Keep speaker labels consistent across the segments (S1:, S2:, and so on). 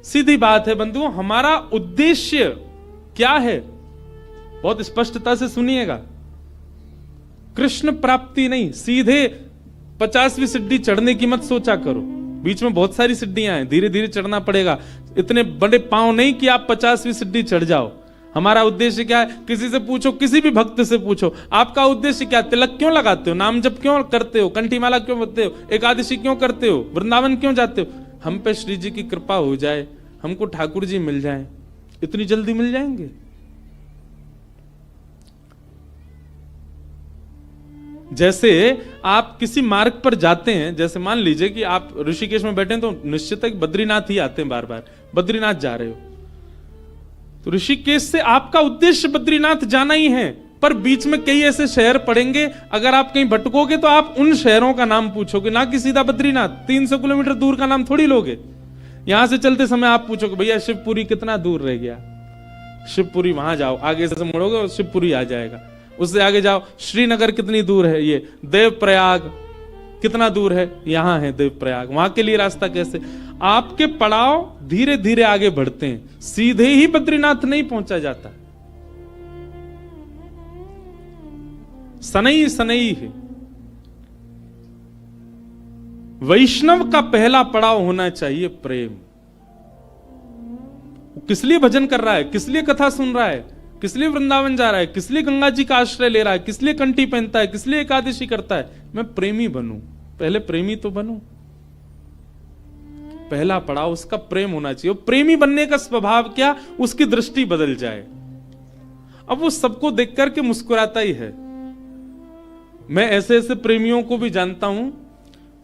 S1: सीधी बात है बंधुओं, हमारा उद्देश्य क्या है? बहुत स्पष्टता से सुनिएगा। कृष्ण प्राप्ति नहीं, सीधे 50वीं सीढ़ी चढ़ने की मत सोचा करो। बीच में बहुत सारी सीढ़ियां हैं, धीरे धीरे चढ़ना पड़ेगा। इतने बड़े पांव नहीं कि आप 50वीं सीढ़ी चढ़ जाओ। हमारा उद्देश्य क्या है? किसी से पूछो, किसी भी भक्त से पूछो, आपका उद्देश्य क्या? तिलक क्यों लगाते हो? नाम जप क्यों करते हो? कंठी माला क्यों करते हो? एकादशी क्यों करते हो? वृंदावन क्यों जाते हो? हम पे श्री जी की कृपा हो जाए, हमको ठाकुर जी मिल जाए। इतनी जल्दी मिल जाएंगे? जैसे आप किसी मार्ग पर जाते हैं, जैसे मान लीजिए कि आप ऋषिकेश में बैठे हैं, तो निश्चित है कि बद्रीनाथ ही आते हैं बार बार। बद्रीनाथ जा रहे हो तो ऋषिकेश से आपका उद्देश्य बद्रीनाथ जाना ही है, पर बीच में कई ऐसे शहर पड़ेंगे, अगर आप कहीं भटकोगे तो आप उन शहरों का नाम पूछोगे, ना कि सीधा बद्रीनाथ। 300 किलोमीटर दूर का नाम थोड़ी लोगे। यहां से चलते समय आप पूछोगे भैया शिवपुरी कितना दूर रह गया? शिवपुरी वहां जाओ, आगे से मुड़ोगे और शिवपुरी आ जाएगा। उससे आगे जाओ, श्रीनगर कितनी दूर है? ये देवप्रयाग कितना दूर है? यहां है देवप्रयाग। वहां के लिए रास्ता कैसे? आपके पड़ाव धीरे धीरे आगे बढ़ते हैं, सीधे ही बद्रीनाथ नहीं पहुंचा जाता। सनई सनई है। वैष्णव का पहला पड़ाव होना चाहिए प्रेम। किस लिए भजन कर रहा है? किस लिए कथा सुन रहा है? किस लिए वृंदावन जा रहा है? किस लिए गंगा जी का आश्रय ले रहा है? किस लिए कंठी पहनता है? किस लिए एकादशी करता है? मैं प्रेमी बनूं। पहले प्रेमी तो बनूं। पहला पड़ाव उसका प्रेम होना चाहिए। प्रेमी बनने का स्वभाव क्या? उसकी दृष्टि बदल जाए। अब वो सबको देख करके मुस्कुराता ही है। मैं ऐसे ऐसे प्रेमियों को भी जानता हूं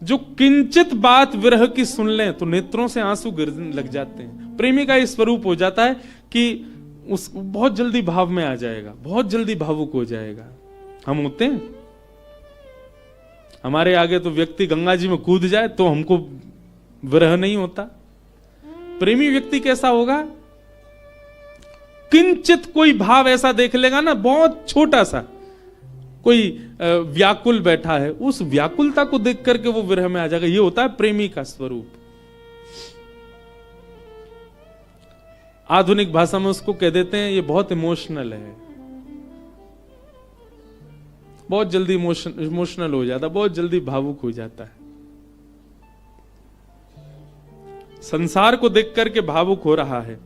S1: जो किंचित बात विरह की सुन लें तो नेत्रों से आंसू गिरने लग जाते हैं। प्रेमी का इस स्वरूप हो जाता है कि उस बहुत जल्दी भाव में आ जाएगा, बहुत जल्दी भावुक हो जाएगा। हम होते हैं, हमारे आगे तो व्यक्ति गंगा जी में कूद जाए तो हमको विरह नहीं होता। प्रेमी व्यक्ति कैसा होगा? किंचित कोई भाव ऐसा देख लेगा ना, बहुत छोटा सा, कोई व्याकुल बैठा है, उस व्याकुलता को देख करके वो विरह में आ जाएगा। ये होता है प्रेमी का स्वरूप। आधुनिक भाषा में उसको कह देते हैं ये बहुत इमोशनल है, बहुत जल्दी इमोशनल हो जाता, बहुत जल्दी भावुक हो जाता है। संसार को देख करके भावुक हो रहा है।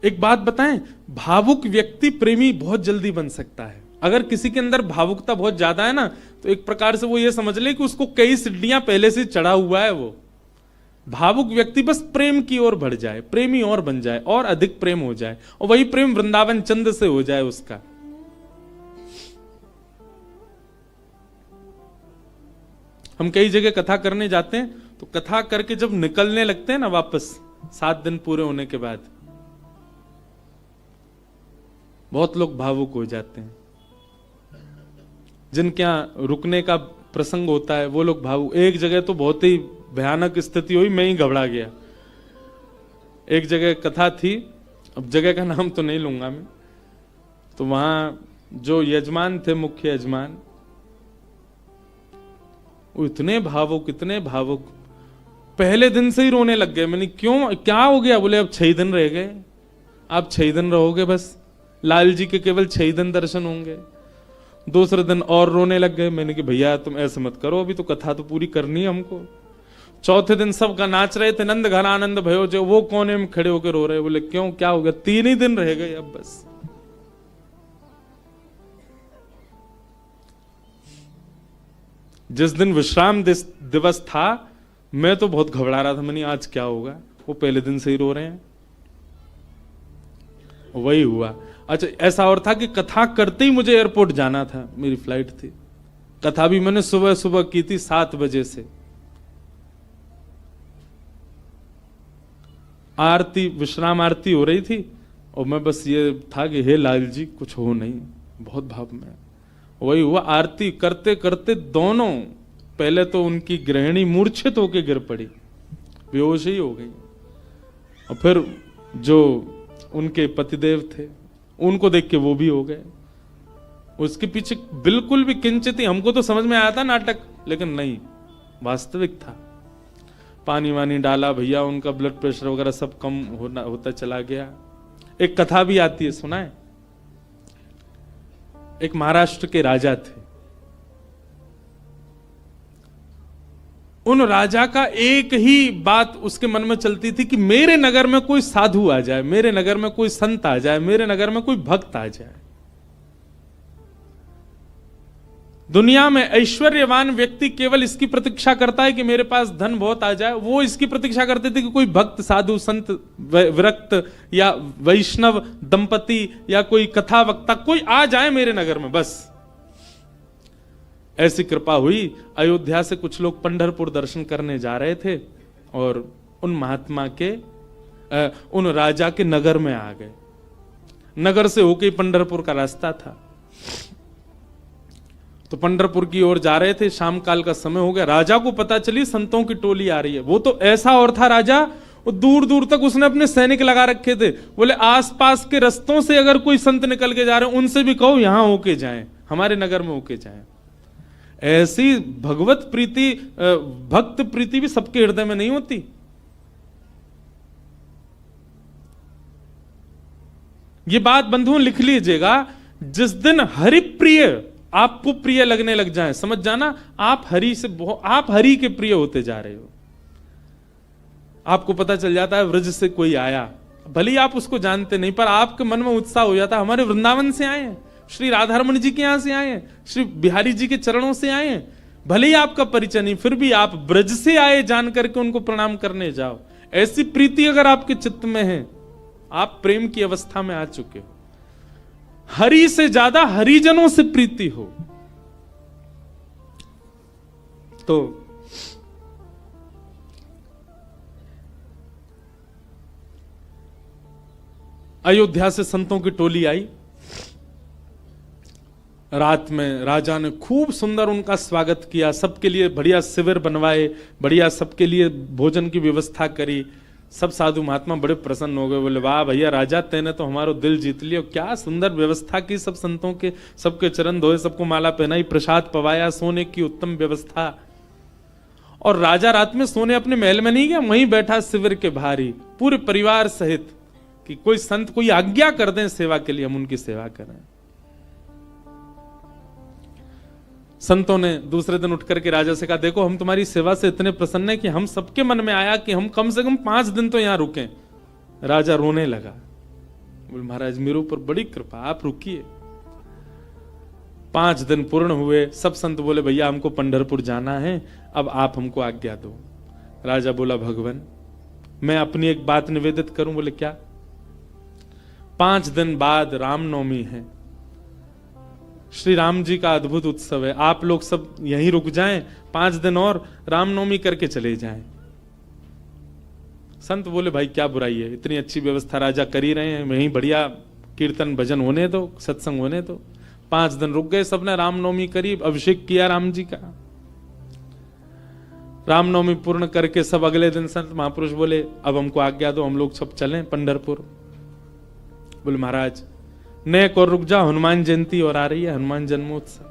S1: एक बात बताएं, भावुक व्यक्ति प्रेमी बहुत जल्दी बन सकता है। अगर किसी के अंदर भावुकता बहुत ज्यादा है ना, तो एक प्रकार से वो ये समझ ले कि उसको कई सीढ़ियां पहले से चढ़ा हुआ है। वो भावुक व्यक्ति बस प्रेम की ओर बढ़ जाए, प्रेमी और बन जाए, और अधिक प्रेम हो जाए, और वही प्रेम वृंदावन चंद से हो जाए उसका। हम कई जगह कथा करने जाते हैं, तो कथा करके जब निकलने लगते हैं ना वापस, 7 दिन पूरे होने के बाद, बहुत लोग भावुक हो जाते हैं। जिनके यहां रुकने का प्रसंग होता है वो लोग भावुक। एक जगह तो बहुत ही भयानक स्थिति हुई, मैं ही घबरा गया। एक जगह कथा थी, अब जगह का नाम तो नहीं लूंगा मैं, तो वहां जो यजमान थे, मुख्य यजमान, वो इतने भावुक, इतने भावुक, पहले दिन से ही रोने लग गए। मैंने क्यों, क्या हो गया? बोले अब 6 दिन रह गए, आप 6 दिन रहोगे बस, लाल जी के केवल 6 दिन दर्शन होंगे। दूसरे दिन और रोने लग गए। मैंने कि भैया तुम ऐसे मत करो, अभी तो कथा तो पूरी करनी है हमको। चौथे दिन सबका नाच रहे थे, नंद घन आनंद भयो, जो वो कोने में खड़े होकर रो रहे। बोले क्यों, क्या हो गया? 3 ही दिन रह गए अब बस। जिस दिन विश्राम दिवस था, मैं तो बहुत घबरा रहा था। मैंने आज क्या होगा, वो पहले दिन से ही रो रहे हैं। वही हुआ। अच्छा, ऐसा और था कि कथा करते ही मुझे एयरपोर्ट जाना था, मेरी फ्लाइट थी। कथा भी मैंने सुबह सुबह की थी 7 बजे से। आरती, विश्राम आरती हो रही थी, और मैं बस ये था कि हे लाल जी कुछ हो नहीं, बहुत भाव में। वही हुआ। आरती करते करते दोनों, पहले तो उनकी गृहिणी मूर्छित होकर गिर पड़ी, बेहोश ही हो गई, और फिर जो उनके पतिदेव थे उनको देख के वो भी हो गए। उसके पीछे बिल्कुल भी किंचित ही, हमको तो समझ में आया था नाटक, लेकिन नहीं, वास्तविक था। पानी वानी डाला भैया, उनका ब्लड प्रेशर वगैरह सब कम होता चला गया। एक कथा भी आती है, सुना है? एक महाराष्ट्र के राजा थे। उन राजा का एक ही बात उसके मन में चलती थी कि मेरे नगर में कोई साधु आ जाए, मेरे नगर में कोई संत आ जाए, मेरे नगर में कोई भक्त आ जाए। दुनिया में ऐश्वर्यवान व्यक्ति केवल इसकी प्रतीक्षा करता है कि मेरे पास धन बहुत आ जाए। वो इसकी प्रतीक्षा करते थे कि कोई भक्त, साधु, संत, विरक्त या वैष्णव दंपति या कोई कथा वक्ता कोई आ जाए मेरे नगर में, बस। ऐसी कृपा हुई। अयोध्या से कुछ लोग पंढरपुर दर्शन करने जा रहे थे और उन महात्मा के उन राजा के नगर में आ गए। नगर से होके पंढरपुर का रास्ता था, तो पंढरपुर की ओर जा रहे थे। शाम काल का समय हो गया। राजा को पता चली संतों की टोली आ रही है। वो तो ऐसा और था राजा, वो दूर दूर तक उसने अपने सैनिक लगा रखे थे। बोले आसपास के रस्तों से अगर कोई संत निकल के जा रहे हैं, उनसे भी कहो यहां होके जाएं, हमारे नगर में होके जाएं। ऐसी भगवत प्रीति, भक्त प्रीति भी सबके हृदय में नहीं होती। ये बात बंधुओं लिख लीजिएगा। जिस दिन हरि प्रिय आपको प्रिय लगने लग जाए, समझ जाना आप हरि से आप हरि के प्रिय होते जा रहे हो। आपको पता चल जाता है व्रज से कोई आया, भले ही आप उसको जानते नहीं, पर आपके मन में उत्साह हो जाता है हमारे वृंदावन से आए हैं, श्री राधारमण जी के यहां से आए हैं, श्री बिहारी जी के चरणों से आए हैं। भले ही आपका परिचय नहीं, फिर भी आप ब्रज से आए जान करके उनको प्रणाम करने जाओ। ऐसी प्रीति अगर आपके चित्त में है, आप प्रेम की अवस्था में आ चुके हो। हरि से ज्यादा हरिजनों से प्रीति हो तो अयोध्या से संतों की टोली आई। रात में राजा ने खूब सुंदर उनका स्वागत किया, सबके लिए बढ़िया शिविर बनवाए, बढ़िया सबके लिए भोजन की व्यवस्था करी। सब साधु महात्मा बड़े प्रसन्न हो गए। बोले वाह भैया राजा, तेने तो हमारो दिल जीत लिया, क्या सुंदर व्यवस्था की, सब संतों के सबके चरण धोए, सबको माला पहनाई, प्रसाद पवाया, सोने की उत्तम व्यवस्था। और राजा रात में सोने अपने महल में नहीं गया, वहीं बैठा शिविर के बाहर ही पूरे परिवार सहित, कि कोई संत कोई आज्ञा कर दें सेवा के लिए, हम उनकी सेवा करें। संतों ने दूसरे दिन उठ करके राजा से कहा, देखो हम तुम्हारी सेवा से इतने प्रसन्न हैं कि हम सबके मन में आया कि हम कम से कम 5 दिन तो यहां रुकें। राजा रोने लगा। बोले महाराज मेरे ऊपर बड़ी कृपा, आप रुकिए। 5 दिन पूर्ण हुए। सब संत बोले भैया हमको पंढरपुर जाना है, अब आप हमको आज्ञा दो। राजा बोला भगवान मैं अपनी एक बात निवेदित करूं। बोले क्या? 5 दिन बाद रामनवमी है, श्री राम जी का अद्भुत उत्सव है, आप लोग सब यहीं रुक जाएं, 5 दिन और रामनवमी करके चले जाएं। संत बोले भाई क्या बुराई है, इतनी अच्छी व्यवस्था राजा कर ही रहे हैं, वहीं बढ़िया कीर्तन भजन होने दो, सत्संग होने दो। 5 दिन रुक गए, सबने रामनवमी करी, अभिषेक किया राम जी का। रामनवमी पूर्ण करके सब अगले दिन संत महापुरुष बोले अब हमको आज्ञा दो, हम लोग सब चलें पंढरपुर। बोले महाराज नेक और रुक जाओ, हनुमान जयंती और आ रही है, हनुमान जन्मोत्सव,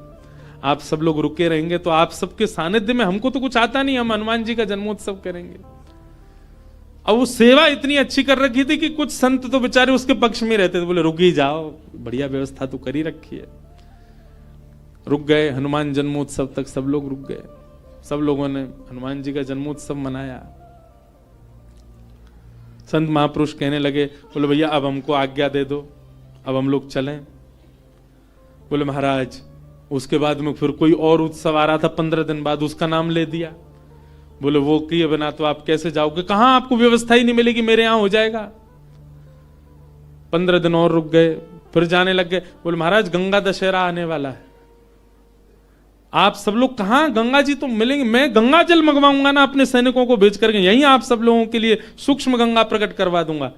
S1: आप सब लोग रुके रहेंगे तो आप सबके सानिध्य में, हमको तो कुछ आता नहीं, हम हनुमान जी का जन्मोत्सव करेंगे। अब वो सेवा इतनी अच्छी कर रखी थी कि कुछ संत तो बेचारे उसके पक्ष में रहते थे, बोले रुक ही जाओ, बढ़िया व्यवस्था तो करी रखी है। रुक गए, हनुमान जन्मोत्सव तक सब लोग रुक गए। सब लोगों ने हनुमान जी का जन्मोत्सव मनाया। संत महापुरुष कहने लगे, बोले भैया अब हमको आज्ञा दे दो, अब हम लोग चलें। बोले महाराज उसके बाद में फिर कोई और उत्सव आ रहा था 15 दिन बाद, उसका नाम ले दिया। बोले वो किए बिना तो आप कैसे जाओगे, कहां आपको व्यवस्था ही नहीं मिलेगी, मेरे यहां हो जाएगा। 15 दिन और रुक गए, फिर जाने लग गए। बोले महाराज गंगा दशहरा आने वाला है, आप सब लोग कहां, गंगा जी तो मिलेंगे, मैं गंगा जल मंगवाऊंगा ना अपने सैनिकों को भेज करके, यहीं आप सब लोगों के लिए सूक्ष्म गंगा प्रकट करवा दूंगा।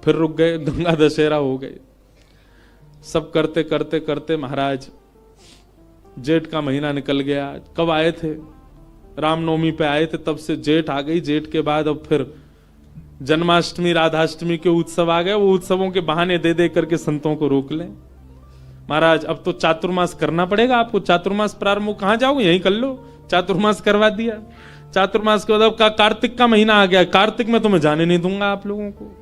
S1: फिर रुक गए, गंगा दशहरा हो गए। सब करते करते करते महाराज जेठ का महीना निकल गया। कब आए थे? रामनवमी पे आए थे, तब से जेठ आ गई। जेठ के बाद अब फिर जन्माष्टमी राधाष्टमी के उत्सव आ गए। वो उत्सवों के बहाने दे दे करके संतों को रोक लें। महाराज अब तो चातुर्मास करना पड़ेगा आपको, चातुर्मास प्रारंभ, कहां जाओगे, यहीं कर लो। चातुर्मास करवा दिया। चातुर्मास के बाद अब कार्तिक का महीना आ गया, कार्तिक में तो मैं जाने नहीं दूंगा आप लोगों को।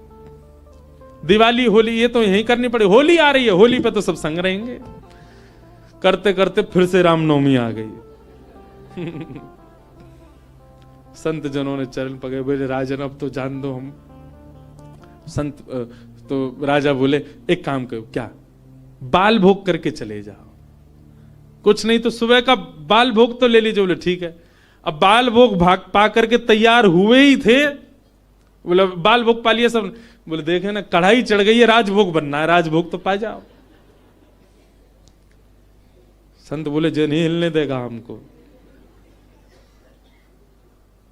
S1: दिवाली होली ये तो यहीं करनी पड़े, होली आ रही है, होली पे तो सब संग रहेंगे। करते करते फिर से रामनवमी आ गई। संत जनों ने चरण पकड़े, बोले राजन अब तो जान दो हम। संत तो राजा बोले एक काम करो, क्या बाल भोग करके चले जाओ, कुछ नहीं तो सुबह का बाल भोग तो ले लीजिए। बोले ठीक है। अब बाल भोग भाग पा करके तैयार हुए ही थे, बोले बाल भोग पा लिया सब। बोले देखे ना कढ़ाई चढ़ गई है, राजभोग बनना है, राजभोग तो पा जाओ। संत बोले जो नहीं हिलने देगा हमको।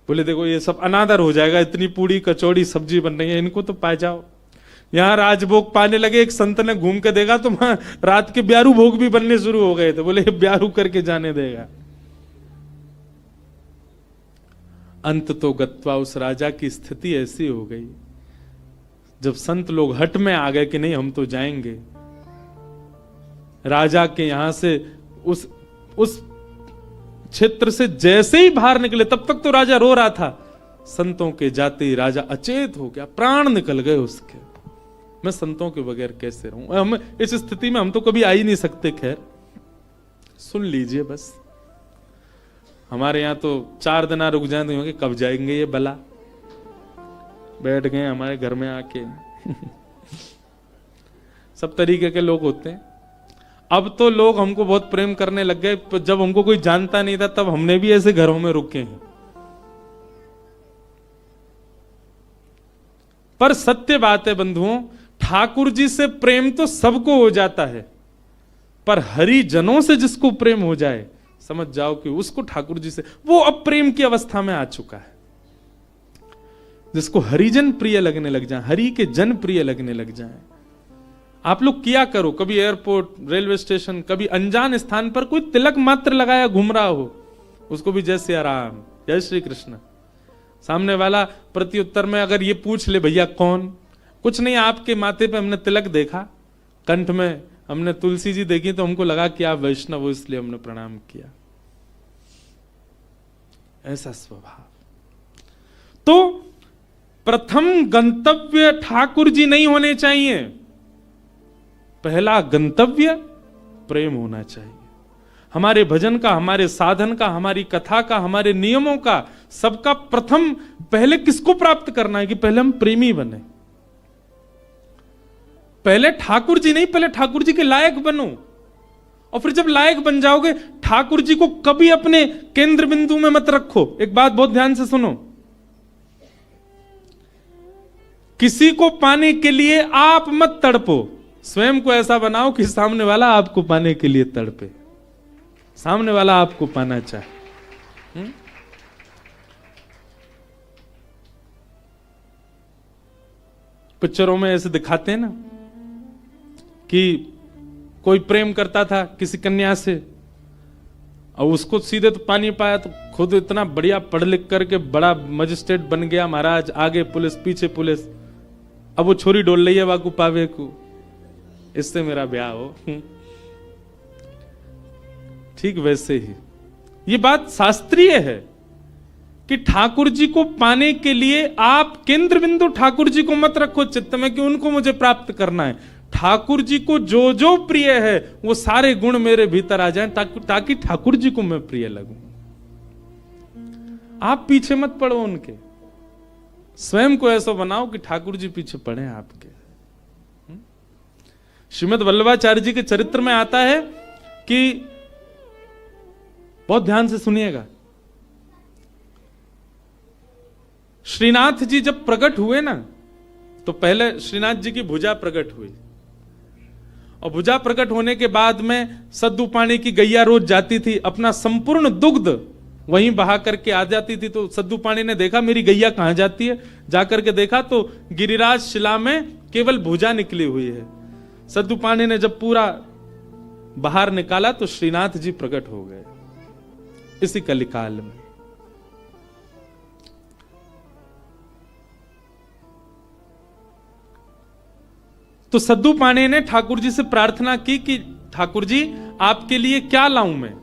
S1: बोले देखो ये सब अनादर हो जाएगा, इतनी पूड़ी कचौड़ी सब्जी बन रही है, इनको तो पा जाओ। यहां राजभोग पाने लगे, एक संत ने घूम के देखा तो वहां रात के ब्यारू भोग भी बनने शुरू हो गए थे। बोले ब्यारू करके जाने देगा। अंत तो गत्वा उस राजा की स्थिति ऐसी हो गई, जब संत लोग हट में आ गए कि नहीं हम तो जाएंगे, राजा के यहां से उस क्षेत्र से जैसे ही बाहर निकले, तब तक तो राजा रो रहा था, संतों के जाते ही राजा अचेत हो गया, प्राण निकल गए उसके। मैं संतों के बगैर कैसे रहूं, हम इस स्थिति में हम तो कभी आ ही नहीं सकते। खैर सुन लीजिए बस, हमारे यहां तो 4 दिन रुक जाए तो कब जाएंगे ये बला, बैठ गए हमारे घर में आके। सब तरीके के लोग होते हैं। अब तो लोग हमको बहुत प्रेम करने लग गए, जब हमको कोई जानता नहीं था तब हमने भी ऐसे घरों में रुके हैं। पर सत्य बात है बंधुओं, ठाकुर जी से प्रेम तो सबको हो जाता है, पर हरिजनों से जिसको प्रेम हो जाए, समझ जाओ कि उसको ठाकुर जी से, वो अब प्रेम की अवस्था में आ चुका है। जिसको हरिजन प्रिय लगने लग जाए, हरि के जन प्रिय लगने लग जाए। आप लोग किया करो, कभी एयरपोर्ट, रेलवे स्टेशन, कभी अनजान स्थान पर कोई तिलक मात्र लगाया घूम रहा हो, उसको भी जय सिया राम, जय श्री कृष्ण। सामने वाला प्रत्युत्तर में अगर ये पूछ ले भैया कौन, कुछ नहीं आपके माथे पे हमने तिलक देखा, कंठ में हमने तुलसी जी देखी तो हमको लगा कि आप वैष्णव हो इसलिए हमने प्रणाम किया। ऐसा स्वभाव। तो प्रथम गंतव्य ठाकुर जी नहीं होने चाहिए, पहला गंतव्य प्रेम होना चाहिए। हमारे भजन का, हमारे साधन का, हमारी कथा का, हमारे नियमों का, सबका प्रथम पहले किसको प्राप्त करना है कि पहले हम प्रेमी बने। पहले ठाकुर जी नहीं, पहले ठाकुर जी के लायक बनो, और फिर जब लायक बन जाओगे, ठाकुर जी को कभी अपने केंद्र बिंदु में मत रखो। एक बात बहुत ध्यान से सुनो, किसी को पाने के लिए आप मत तड़पो, स्वयं को ऐसा बनाओ कि सामने वाला आपको पाने के लिए तड़पे, सामने वाला आपको पाना चाहे। पिक्चरों में ऐसे दिखाते हैं ना कि कोई प्रेम करता था किसी कन्या से और उसको सीधे तो पानी पाया, तो खुद इतना बढ़िया पढ़ लिख करके बड़ा मजिस्ट्रेट बन गया महाराज, आगे पुलिस पीछे पुलिस, अब वो छोरी डोल रही है वाकू पावे को, इससे मेरा ब्याह हो। ठीक वैसे ही ये बात शास्त्रीय है कि ठाकुर जी को पाने के लिए आप केंद्र बिंदु ठाकुर जी को मत रखो चित्त में कि उनको मुझे प्राप्त करना है। ठाकुर जी को जो जो प्रिय है वो सारे गुण मेरे भीतर आ जाएं ताकि ठाकुर जी को मैं प्रिय लगूं। आप पीछे मत पड़ो उनके, स्वयं को ऐसा बनाओ कि ठाकुर जी पीछे पड़े आपके। श्रीमद् वल्लभाचार्य जी के चरित्र में आता है कि, बहुत ध्यान से सुनिएगा, श्रीनाथ जी जब प्रकट हुए ना, तो पहले श्रीनाथ जी की भुजा प्रकट हुई, और भुजा प्रकट होने के बाद में सद्दू पानी की गैया रोज जाती थी, अपना संपूर्ण दुग्ध वहीं बहा करके आ जाती थी। तो सद्दू पानी ने देखा मेरी गैया कहां जाती है, जाकर के देखा तो गिरिराज शिला में केवल भुजा निकली हुई है। सद्दू पानी ने जब पूरा बाहर निकाला तो श्रीनाथ जी प्रकट हो गए इसी कलिकाल में। तो सद्दू पानी ने ठाकुर जी से प्रार्थना की कि ठाकुर जी आपके लिए क्या लाऊं मैं,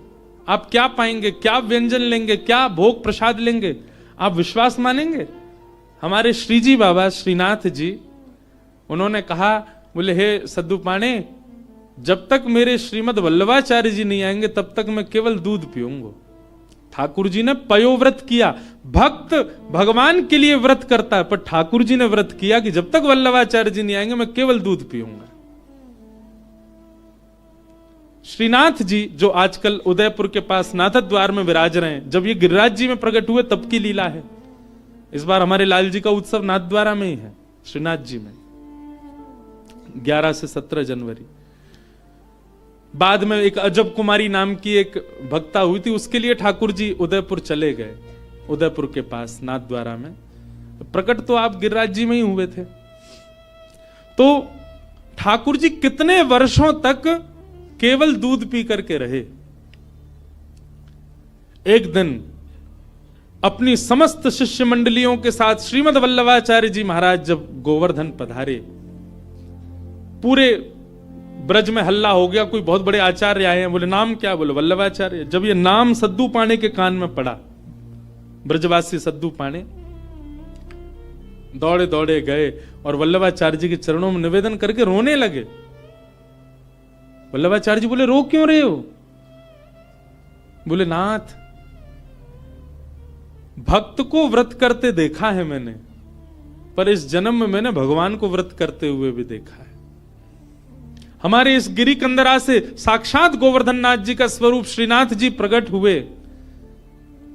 S1: आप क्या पाएंगे, क्या व्यंजन लेंगे, क्या भोग प्रसाद लेंगे, आप विश्वास मानेंगे? हमारे श्री जी बाबा श्रीनाथ जी, उन्होंने कहा, बोले हे सद्दू पाणे, जब तक मेरे श्रीमद वल्लभाचार्य जी नहीं आएंगे तब तक मैं केवल दूध पीऊंगा। ठाकुर जी ने पयोव्रत किया। भक्त भगवान के लिए व्रत करता है, पर ठाकुर जी ने व्रत किया कि जब तक वल्लभाचार्य जी नहीं आएंगे मैं केवल दूध पीऊंगा। श्रीनाथ जी जो आजकल उदयपुर के पास नाथद्वार में विराज रहे हैं, जब ये गिरिराज जी में प्रकट हुए तब की लीला है। इस बार हमारे लाल जी का उत्सव नाथद्वारा में ही है, श्रीनाथ जी में, 11 से 17 जनवरी। बाद में एक अजब कुमारी नाम की एक भक्ता हुई थी, उसके लिए ठाकुर जी उदयपुर चले गए, उदयपुर के पास नाथद्वारा में। प्रकट तो आप गिरिराज जी में ही हुए थे। तो ठाकुर जी कितने वर्षों तक केवल दूध पी करके रहे। एक दिन अपनी समस्त शिष्य मंडलियों के साथ श्रीमद वल्लभाचार्य जी महाराज जब गोवर्धन पधारे, पूरे ब्रज में हल्ला हो गया, कोई बहुत बड़े आचार्य आए हैं। बोले नाम क्या? बोले वल्लभाचार्य। जब ये नाम सद्दू पाणे के कान में पड़ा, ब्रजवासी सद्दू पाणे दौड़े दौड़े गए और वल्लभाचार्य जी के चरणों में निवेदन करके रोने लगे। वल्लभाचार्य जी बोले रो क्यों रहे हो? बोले नाथ, भक्त को व्रत करते देखा है मैंने, पर इस जन्म में मैंने भगवान को व्रत करते हुए भी देखा है। हमारे इस गिरी कंदरा से साक्षात गोवर्धन नाथ जी का स्वरूप श्रीनाथ जी प्रकट हुए।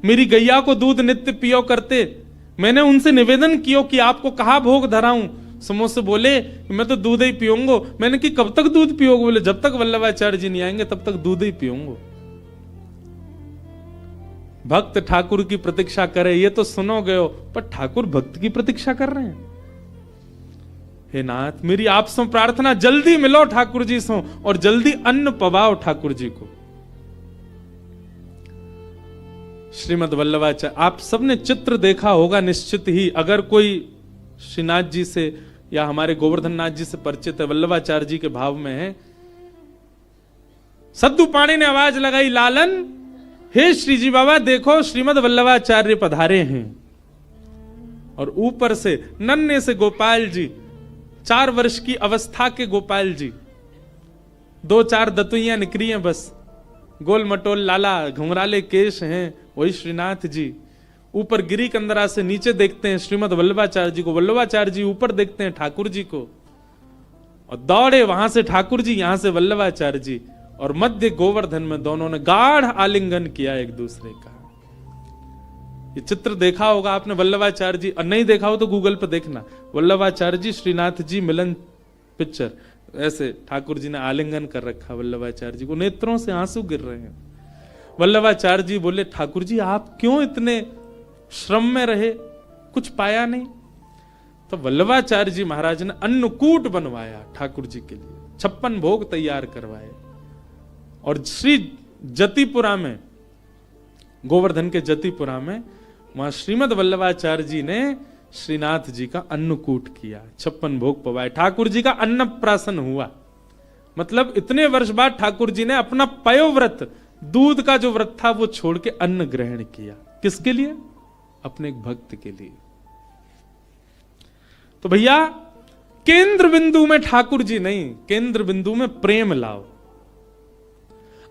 S1: मेरी गैया को दूध नित्य पियो करते, मैंने उनसे निवेदन किया कि आपको कहा भोग धराऊं। समोसे बोले मैं तो दूध ही पीऊंगा। मैंने कि कब तक दूध पियोगे? बोले जब तक वल्लभाचार्य जी नहीं आएंगे तब तक दूध ही पीऊंगा। भक्त ठाकुर की प्रतीक्षा करे ये तो सुनोगे हो, पर ठाकुर भक्त की प्रतीक्षा कर रहे हैं। हे नाथ, मेरी आपसे प्रार्थना, जल्दी मिलो ठाकुर जी से और जल्दी अन्न पवाओ ठाकुर जी को। श्रीमद वल्लभाचार्य, आप सबने चित्र देखा होगा निश्चित ही, अगर कोई श्रीनाथ जी से या हमारे गोवर्धन नाथ जी से परिचित है, वल्लभाचार्य जी के भाव में है। सद्दू पाणे ने आवाज लगाई, लालन, हे श्री जी बाबा देखो श्रीमद वल्लभाचार्य पधारे हैं। और ऊपर से नन्हे से गोपाल जी, 4 वर्ष की अवस्था के गोपाल जी, 2-4 दतुइयां निकली हैं बस, गोल मटोल लाला, घुंघराले केश हैं, वही श्रीनाथ जी। ऊपर गिरी कंदरा से नीचे देखते हैं श्रीमद वल्लभाचार्य जी को, वल्लभाचार्य जी ऊपर देखते हैं ठाकुर जी को, और दौड़े वहां से ठाकुर जी, यहां से वल्लभाचार्य जी, और मध्य गोवर्धन में दोनों ने गाढ़ आलिंगन किया एक दूसरे का। ये चित्र देखा होगा आपने वल्लभाचार्य जी, और नहीं देखा हो तो गूगल पे देखना, वल्लभाचार्य जी श्रीनाथ जी मिलन पिक्चर, ऐसे ठाकुर जी ने आलिंगन कर रखा वल्लभाचार्य जी को, नेत्रों से आंसू गिर रहे हैं। वल्लभाचार्य जी बोले ठाकुर जी आप क्यों इतने श्रम में रहे, कुछ पाया नहीं? तो वल्लभाचार्य जी महाराज ने अन्नकूट बनवाया ठाकुर जी के लिए, 56 भोग तैयार करवाए, और श्री जतिपुरा में, गोवर्धन के जतिपुरा में, वहां श्रीमद वल्लभाचार्य जी ने श्रीनाथ जी का अन्नकूट किया, 56 भोग पवाए, ठाकुर जी का अन्नप्राशन हुआ। मतलब इतने वर्ष बाद ठाकुर जी ने अपना पयोव्रत, दूध का जो व्रत था वो छोड़ के अन्न ग्रहण किया। किसके लिए? अपने एक भक्त के लिए। तो भैया केंद्र बिंदु में ठाकुर जी नहीं, केंद्र बिंदु में प्रेम लाओ।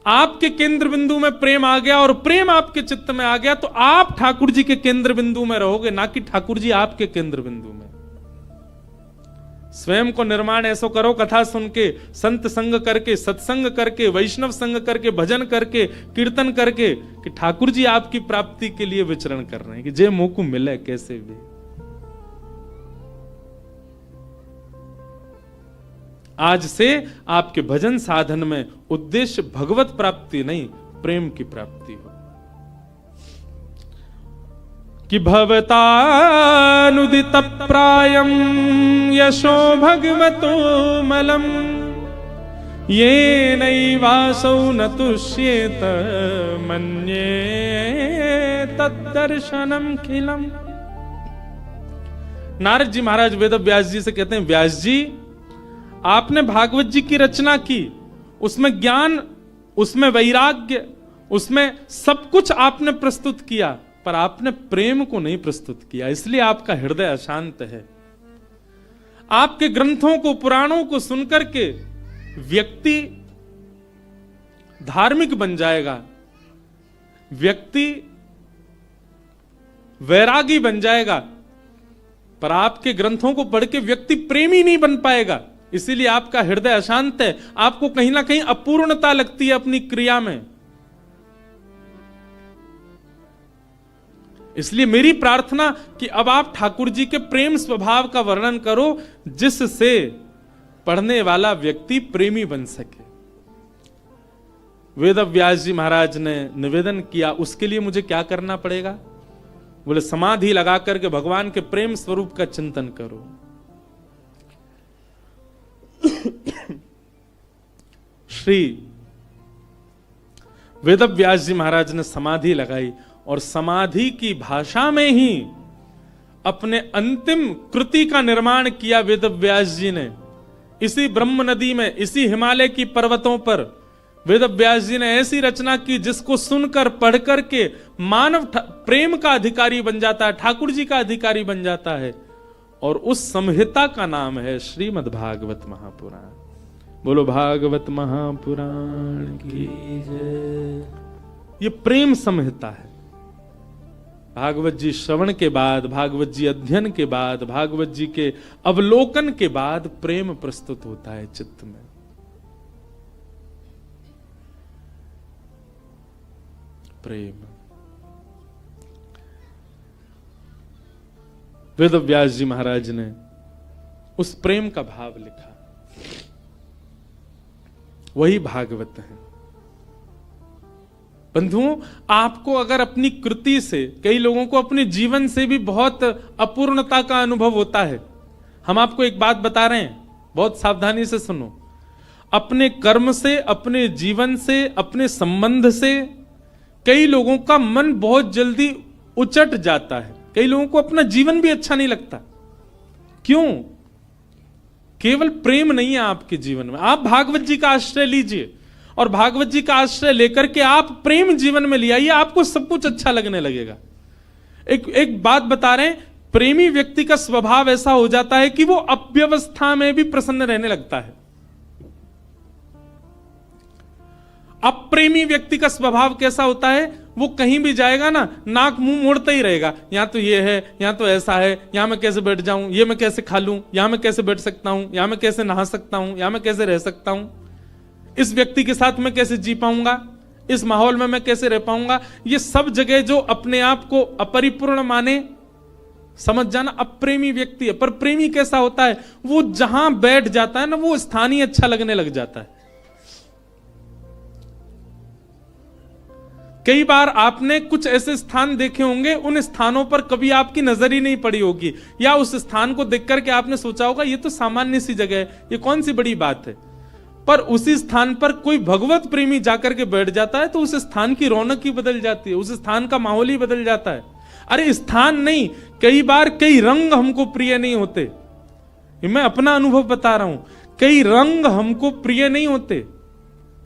S1: आपके केंद्र बिंदु में प्रेम आ गया और प्रेम आपके चित्त में आ गया तो आप ठाकुर जी के केंद्र बिंदु में रहोगे, ना कि ठाकुर जी आपके केंद्र बिंदु में। स्वयं को निर्माण ऐसो करो, कथा सुन के, संत संग करके, सत्संग करके, वैष्णव संग करके, भजन करके, कीर्तन करके, कि ठाकुर जी आपकी प्राप्ति के लिए विचरण कर रहे हैं, कि जे मोह को मिले कैसे भी। आज से आपके भजन साधन में उद्देश्य भगवत प्राप्ति नहीं, प्रेम की प्राप्ति हो। कि भवतानुदित प्रायम यशो भगवतो मलम ये नैवासौ न तुष्येत मन्ये तद्दर्शनम खिलम। नारद जी महाराज वेद व्यास जी से कहते हैं, व्यास जी आपने भागवत जी की रचना की, उसमें ज्ञान, उसमें वैराग्य, उसमें सब कुछ आपने प्रस्तुत किया, पर आपने प्रेम को नहीं प्रस्तुत किया, इसलिए आपका हृदय अशांत है। आपके ग्रंथों को, पुराणों को सुनकर के व्यक्ति धार्मिक बन जाएगा, व्यक्ति वैरागी बन जाएगा, पर आपके ग्रंथों को पढ़ के व्यक्ति प्रेमी नहीं बन पाएगा। इसीलिए आपका हृदय अशांत है, आपको कहीं ना कहीं अपूर्णता लगती है अपनी क्रिया में। इसलिए मेरी प्रार्थना कि अब आप ठाकुर जी के प्रेम स्वभाव का वर्णन करो, जिससे पढ़ने वाला व्यक्ति प्रेमी बन सके। वेद व्यास जी महाराज ने निवेदन किया, उसके लिए मुझे क्या करना पड़ेगा? बोले समाधि लगा करके भगवान के प्रेम स्वरूप का चिंतन करो। श्री वेद व्यास जी महाराज ने समाधि लगाई और समाधि की भाषा में ही अपने अंतिम कृति का निर्माण किया वेद व्यास जी ने। इसी ब्रह्म नदी में, इसी हिमालय की पर्वतों पर वेद व्यास जी ने ऐसी रचना की जिसको सुनकर पढ़कर के मानव प्रेम का अधिकारी बन जाता है, ठाकुर जी का अधिकारी बन जाता है। और उस संहिता का नाम है श्रीमद् भागवत महापुराण। बोलो भागवत महापुराण की जय। ये प्रेम संहिता है। भागवत जी श्रवण के बाद, भागवत जी अध्ययन के बाद, भागवत जी के अवलोकन के बाद प्रेम प्रस्तुत होता है चित्त में। प्रेम। वेद व्यास जी महाराज ने उस प्रेम का भाव लिखा, वही भागवत है। बंधुओं, आपको अगर अपनी कृति से, कई लोगों को अपने जीवन से भी बहुत अपूर्णता का अनुभव होता है। हम आपको एक बात बता रहे हैं, बहुत सावधानी से सुनो। अपने कर्म से, अपने जीवन से, अपने संबंध से कई लोगों का मन बहुत जल्दी उचट जाता है। कई लोगों को अपना जीवन भी अच्छा नहीं लगता। क्यों? केवल प्रेम नहीं है आपके जीवन में। आप भागवत जी का आश्रय लीजिए और भागवत जी का आश्रय लेकर के आप प्रेम जीवन में ले आइए, आपको सब कुछ अच्छा लगने लगेगा। एक बात बता रहे हैं, प्रेमी व्यक्ति का स्वभाव ऐसा हो जाता है कि वो अव्यवस्था में भी प्रसन्न रहने लगता है। अप्रेमी व्यक्ति का स्वभाव कैसा होता है? वो कहीं भी जाएगा ना, नाक मुंह मोड़ता ही रहेगा। यहां तो ये है, यहां तो ऐसा है, यहां मैं कैसे बैठ जाऊं, ये मैं कैसे खा लूं, यहां मैं कैसे बैठ सकता हूं, यहां मैं कैसे नहा सकता हूं, यहां मैं कैसे रह सकता हूं, इस व्यक्ति के साथ मैं कैसे जी पाऊंगा, इस माहौल में मैं कैसे रह पाऊंगा। ये सब जगह जो अपने आप को अपरिपूर्ण माने, समझ जाना अप्रेमी व्यक्ति है। पर प्रेमी कैसा होता है? वो जहां बैठ जाता है ना, वो स्थान ही अच्छा लगने लग जाता है। कई बार आपने कुछ ऐसे स्थान देखे होंगे, उन स्थानों पर कभी आपकी नजर ही नहीं पड़ी होगी, या उस स्थान को देख करके आपने सोचा होगा ये तो सामान्य सी जगह है, ये कौन सी बड़ी बात है। पर उसी स्थान पर कोई भगवत प्रेमी जाकर के बैठ जाता है तो उस स्थान की रौनक ही बदल जाती है, उस स्थान का माहौल ही बदल जाता है। अरे स्थान नहीं, कई बार कई रंग हमको प्रिय नहीं होते। मैं अपना अनुभव बता रहा हूं, कई रंग हमको प्रिय नहीं होते,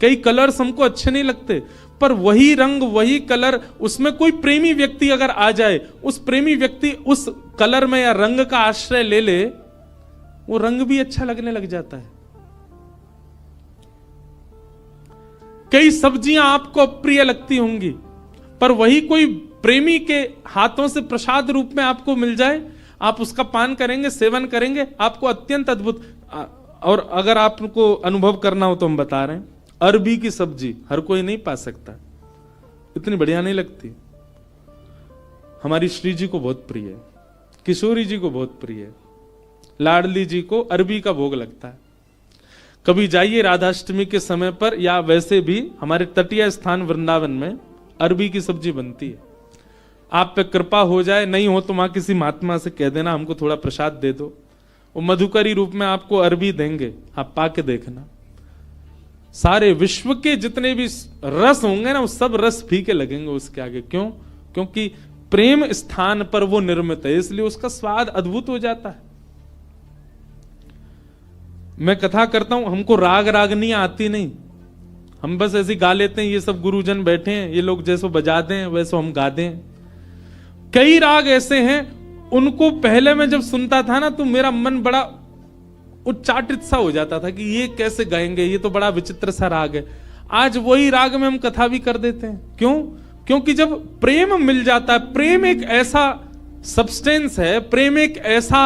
S1: कई कलर्स हमको अच्छे नहीं लगते, पर वही रंग, वही कलर, उसमें कोई प्रेमी व्यक्ति अगर आ जाए, उस प्रेमी व्यक्ति उस कलर में या रंग का आश्रय ले ले, वो रंग भी अच्छा लगने लग जाता है। कई सब्जियां आपको अप्रिय लगती होंगी, पर वही कोई प्रेमी के हाथों से प्रसाद रूप में आपको मिल जाए, आप उसका पान करेंगे, सेवन करेंगे, आपको अत्यंत अद्भुत। और अगर आपको अनुभव करना हो तो हम बता रहे हैं, अरबी की सब्जी हर कोई नहीं पा सकता, इतनी बढ़िया नहीं लगती। हमारी श्री जी को बहुत प्रिय है, किशोरी जी को बहुत प्रिय है, लाडली जी को अरबी का भोग लगता है। कभी जाइए राधाष्टमी के समय पर, या वैसे भी हमारे तटीय स्थान वृंदावन में अरबी की सब्जी बनती है। आप पे कृपा हो जाए, नहीं हो तो वहां किसी महात्मा से कह देना हमको थोड़ा प्रसाद दे दो, वो मधुकरी रूप में आपको अरबी देंगे, आप पाके देखना। सारे विश्व के जितने भी रस होंगे ना, वो सब रस फीके लगेंगे उसके आगे। क्यों? क्योंकि प्रेम स्थान पर वो निर्मित है, इसलिए उसका स्वाद अद्भुत हो जाता है। मैं कथा करता हूं, हमको राग रागनी आती नहीं, हम बस ऐसे गा लेते हैं, ये सब गुरुजन बैठे हैं, ये लोग जैसो बजा दें वैसो हम गा दें। कई राग ऐसे हैं, उनको पहले मैं जब सुनता था ना तो मेरा मन बड़ा उच्चाटित सा हो जाता था कि ये कैसे गाएंगे, ये तो बड़ा विचित्र सा राग है। आज वही राग में हम कथा भी कर देते हैं। क्यों? क्योंकि जब प्रेम मिल जाता है, प्रेम एक ऐसा सब्सटेंस है, प्रेम एक ऐसा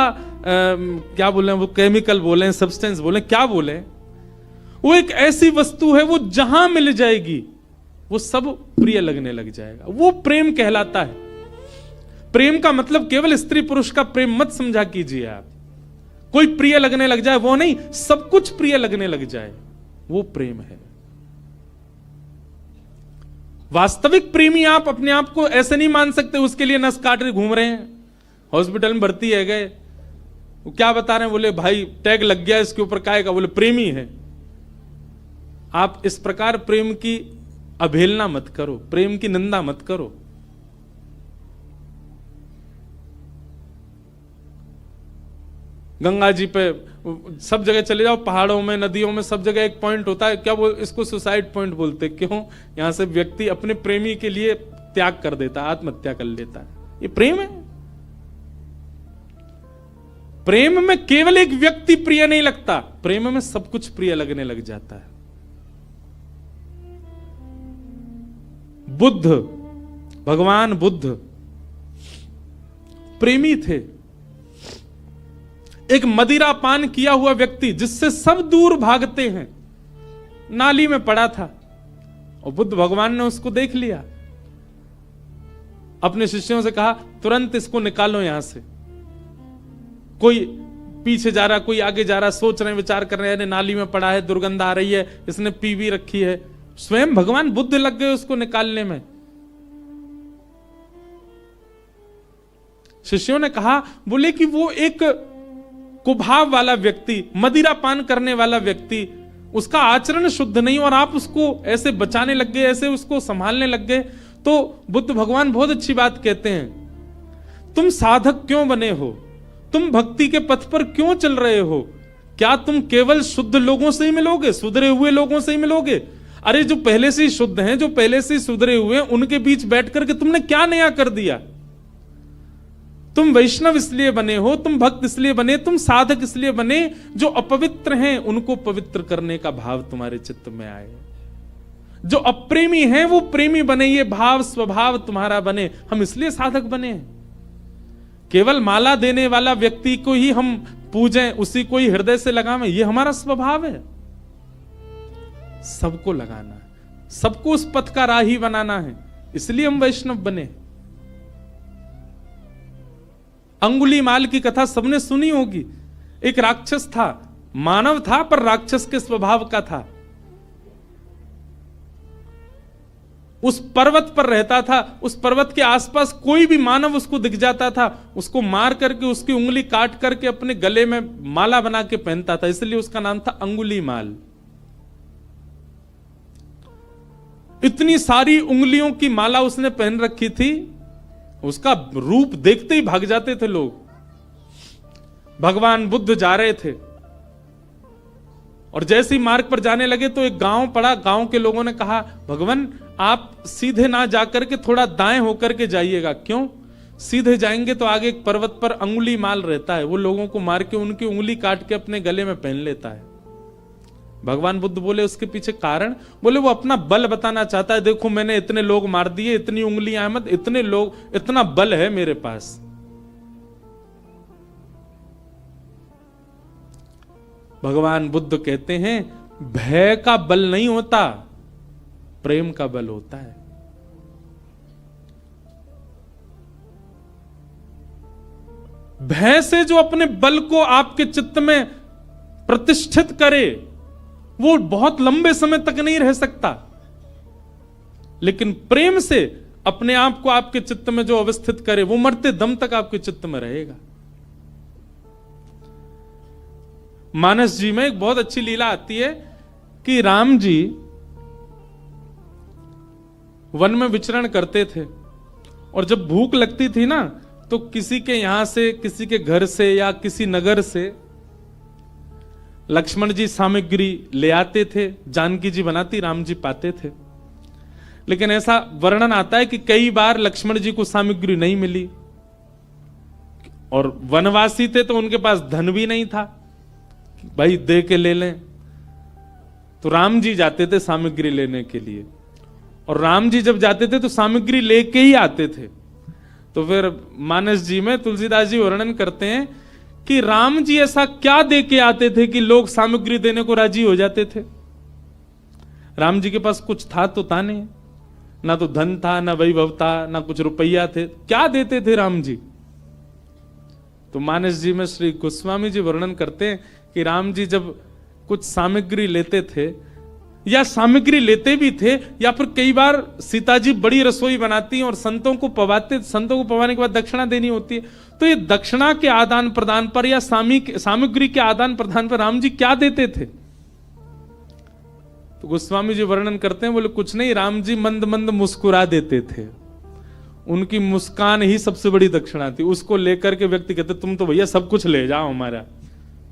S1: क्या बोले वो, केमिकल बोले, सब्सटेंस बोले, क्या बोले, वो एक ऐसी वस्तु है, वो जहां मिल जाएगी वो सब प्रिय लगने लग जाएगा। वो प्रेम कहलाता है। प्रेम का मतलब केवल स्त्री पुरुष का प्रेम मत समझा कीजिए आप। कोई प्रिय लगने लग जाए वो नहीं, सब कुछ प्रिय लगने लग जाए, वो प्रेम है। वास्तविक प्रेमी आप अपने आप को ऐसे नहीं मान सकते, उसके लिए नस काट रहे घूम रहे हैं, हॉस्पिटल में भर्ती है गए, वो क्या बता रहे हैं, बोले भाई टैग लग गया इसके ऊपर, काहे का, बोले प्रेमी है। आप इस प्रकार प्रेम की अवहेलना मत करो, प्रेम की निंदा मत करो। गंगा जी पे सब जगह चले जाओ, पहाड़ों में, नदियों में, सब जगह एक पॉइंट होता है, क्या इसको सुसाइड पॉइंट बोलते। क्यों? यहां से व्यक्ति अपने प्रेमी के लिए त्याग कर देता है, आत्महत्या कर लेता है। ये प्रेम है। प्रेम में केवल एक व्यक्ति प्रिय नहीं लगता, प्रेम में सब कुछ प्रिय लगने लग जाता है। बुद्ध, भगवान बुद्ध प्रेमी थे। एक मदिरा पान किया हुआ व्यक्ति जिससे सब दूर भागते हैं, नाली में पड़ा था और बुद्ध भगवान ने उसको देख लिया। अपने शिष्यों से कहा तुरंत इसको निकालो यहां से। कोई पीछे जा रहा, कोई आगे जा रहा, सोच रहे हैं, विचार कर रहे हैं, नाली में पड़ा है, दुर्गंध आ रही है, इसने पी भी रखी है। स्वयं भगवान बुद्ध लग गए उसको निकालने में। शिष्यों ने कहा, बोले कि वो एक कुभाव वाला व्यक्ति, मदिरा पान करने वाला व्यक्ति, उसका आचरण शुद्ध नहीं, और आप उसको ऐसे बचाने लग गए, ऐसे उसको संभालने लग गए। तो बुद्ध भगवान बहुत अच्छी बात कहते हैं, तुम साधक क्यों बने हो, तुम भक्ति के पथ पर क्यों चल रहे हो? क्या तुम केवल शुद्ध लोगों से ही मिलोगे, सुधरे हुए लोगों से ही मिलोगे? अरे जो पहले से ही शुद्ध हैं, जो पहले से ही सुधरे हुए हैं, उनके बीच बैठ करके तुमने क्या नया कर दिया? तुम वैष्णव इसलिए बने हो, तुम भक्त इसलिए बने, तुम साधक इसलिए बने, जो अपवित्र हैं उनको पवित्र करने का भाव तुम्हारे चित्त में आए। जो अप्रेमी हैं वो प्रेमी बने, ये भाव स्वभाव तुम्हारा बने। हम इसलिए साधक बने हैं। केवल माला देने वाला व्यक्ति को ही हम पूजें, उसी को ही हृदय से लगावें, ये हमारा स्वभाव है। सबको लगाना है, सबको उस पथ का राही बनाना है, इसलिए हम वैष्णव बने। अंगुलीमाल की कथा सबने सुनी होगी। एक राक्षस था, मानव था पर राक्षस के स्वभाव का था। उस पर्वत पर रहता था, उस पर्वत के आसपास कोई भी मानव उसको दिख जाता था, उसको मार करके उसकी उंगली काट करके अपने गले में माला बना के पहनता था, इसलिए उसका नाम था अंगुलीमाल। इतनी सारी उंगलियों की माला उसने पहन रखी थी, उसका रूप देखते ही भाग जाते थे लोग। भगवान बुद्ध जा रहे थे और जैसे ही मार्ग पर जाने लगे तो एक गांव पड़ा। गांव के लोगों ने कहा, भगवान आप सीधे ना जाकर के थोड़ा दाएं होकर के जाइएगा। क्यों? सीधे जाएंगे तो आगे एक पर्वत पर अंगुलीमाल रहता है, वो लोगों को मार के उनकी उंगली काट के अपने गले में पहन लेता है। भगवान बुद्ध बोले उसके पीछे कारण, बोले वो अपना बल बताना चाहता है, देखो मैंने इतने लोग मार दिए, इतनी उंगलियां मत, इतने लोग, इतना बल है मेरे पास। भगवान बुद्ध कहते हैं भय का बल नहीं होता, प्रेम का बल होता है। भय से जो अपने बल को आपके चित्त में प्रतिष्ठित करे वो बहुत लंबे समय तक नहीं रह सकता, लेकिन प्रेम से अपने आप को आपके चित्त में जो अवस्थित करे वो मरते दम तक आपके चित्त में रहेगा। मानस जी में एक बहुत अच्छी लीला आती है कि राम जी वन में विचरण करते थे और जब भूख लगती थी ना तो किसी के यहां से, किसी के घर से या किसी नगर से लक्ष्मण जी सामग्री ले आते थे, जानकी जी बनाती, राम जी पाते थे। लेकिन ऐसा वर्णन आता है कि कई बार लक्ष्मण जी को सामग्री नहीं मिली, और वनवासी थे तो उनके पास धन भी नहीं था, भाई दे के ले लें। तो राम जी जाते थे सामग्री लेने के लिए, और राम जी जब जाते थे तो सामग्री लेके ही आते थे। तो फिर मानस जी में तुलसीदास जी वर्णन करते हैं कि राम जी ऐसा क्या दे के आते थे कि लोग सामग्री देने को राजी हो जाते थे। राम जी के पास कुछ था तो था नहीं, ना तो धन था, ना वैभव था, ना कुछ रुपया थे, क्या देते थे राम जी। तो मानस जी में श्री गोस्वामी जी वर्णन करते हैं कि राम जी जब कुछ सामग्री लेते थे, या सामग्री लेते भी थे, या फिर कई बार सीता जी बड़ी रसोई बनाती हैं और संतों को पवाते, संतों को पवाने के बाद दक्षिणा देनी होती है, तो ये दक्षिणा के आदान प्रदान पर या सामग्री के आदान प्रदान पर राम जी क्या देते थे। तो गोस्वामी जी वर्णन करते हैं, बोले कुछ नहीं, राम जी मंद मंद मुस्कुरा देते थे, उनकी मुस्कान ही सबसे बड़ी दक्षिणा थी। उसको लेकर के व्यक्ति कहते तुम तो भैया सब कुछ ले जाओ हमारा,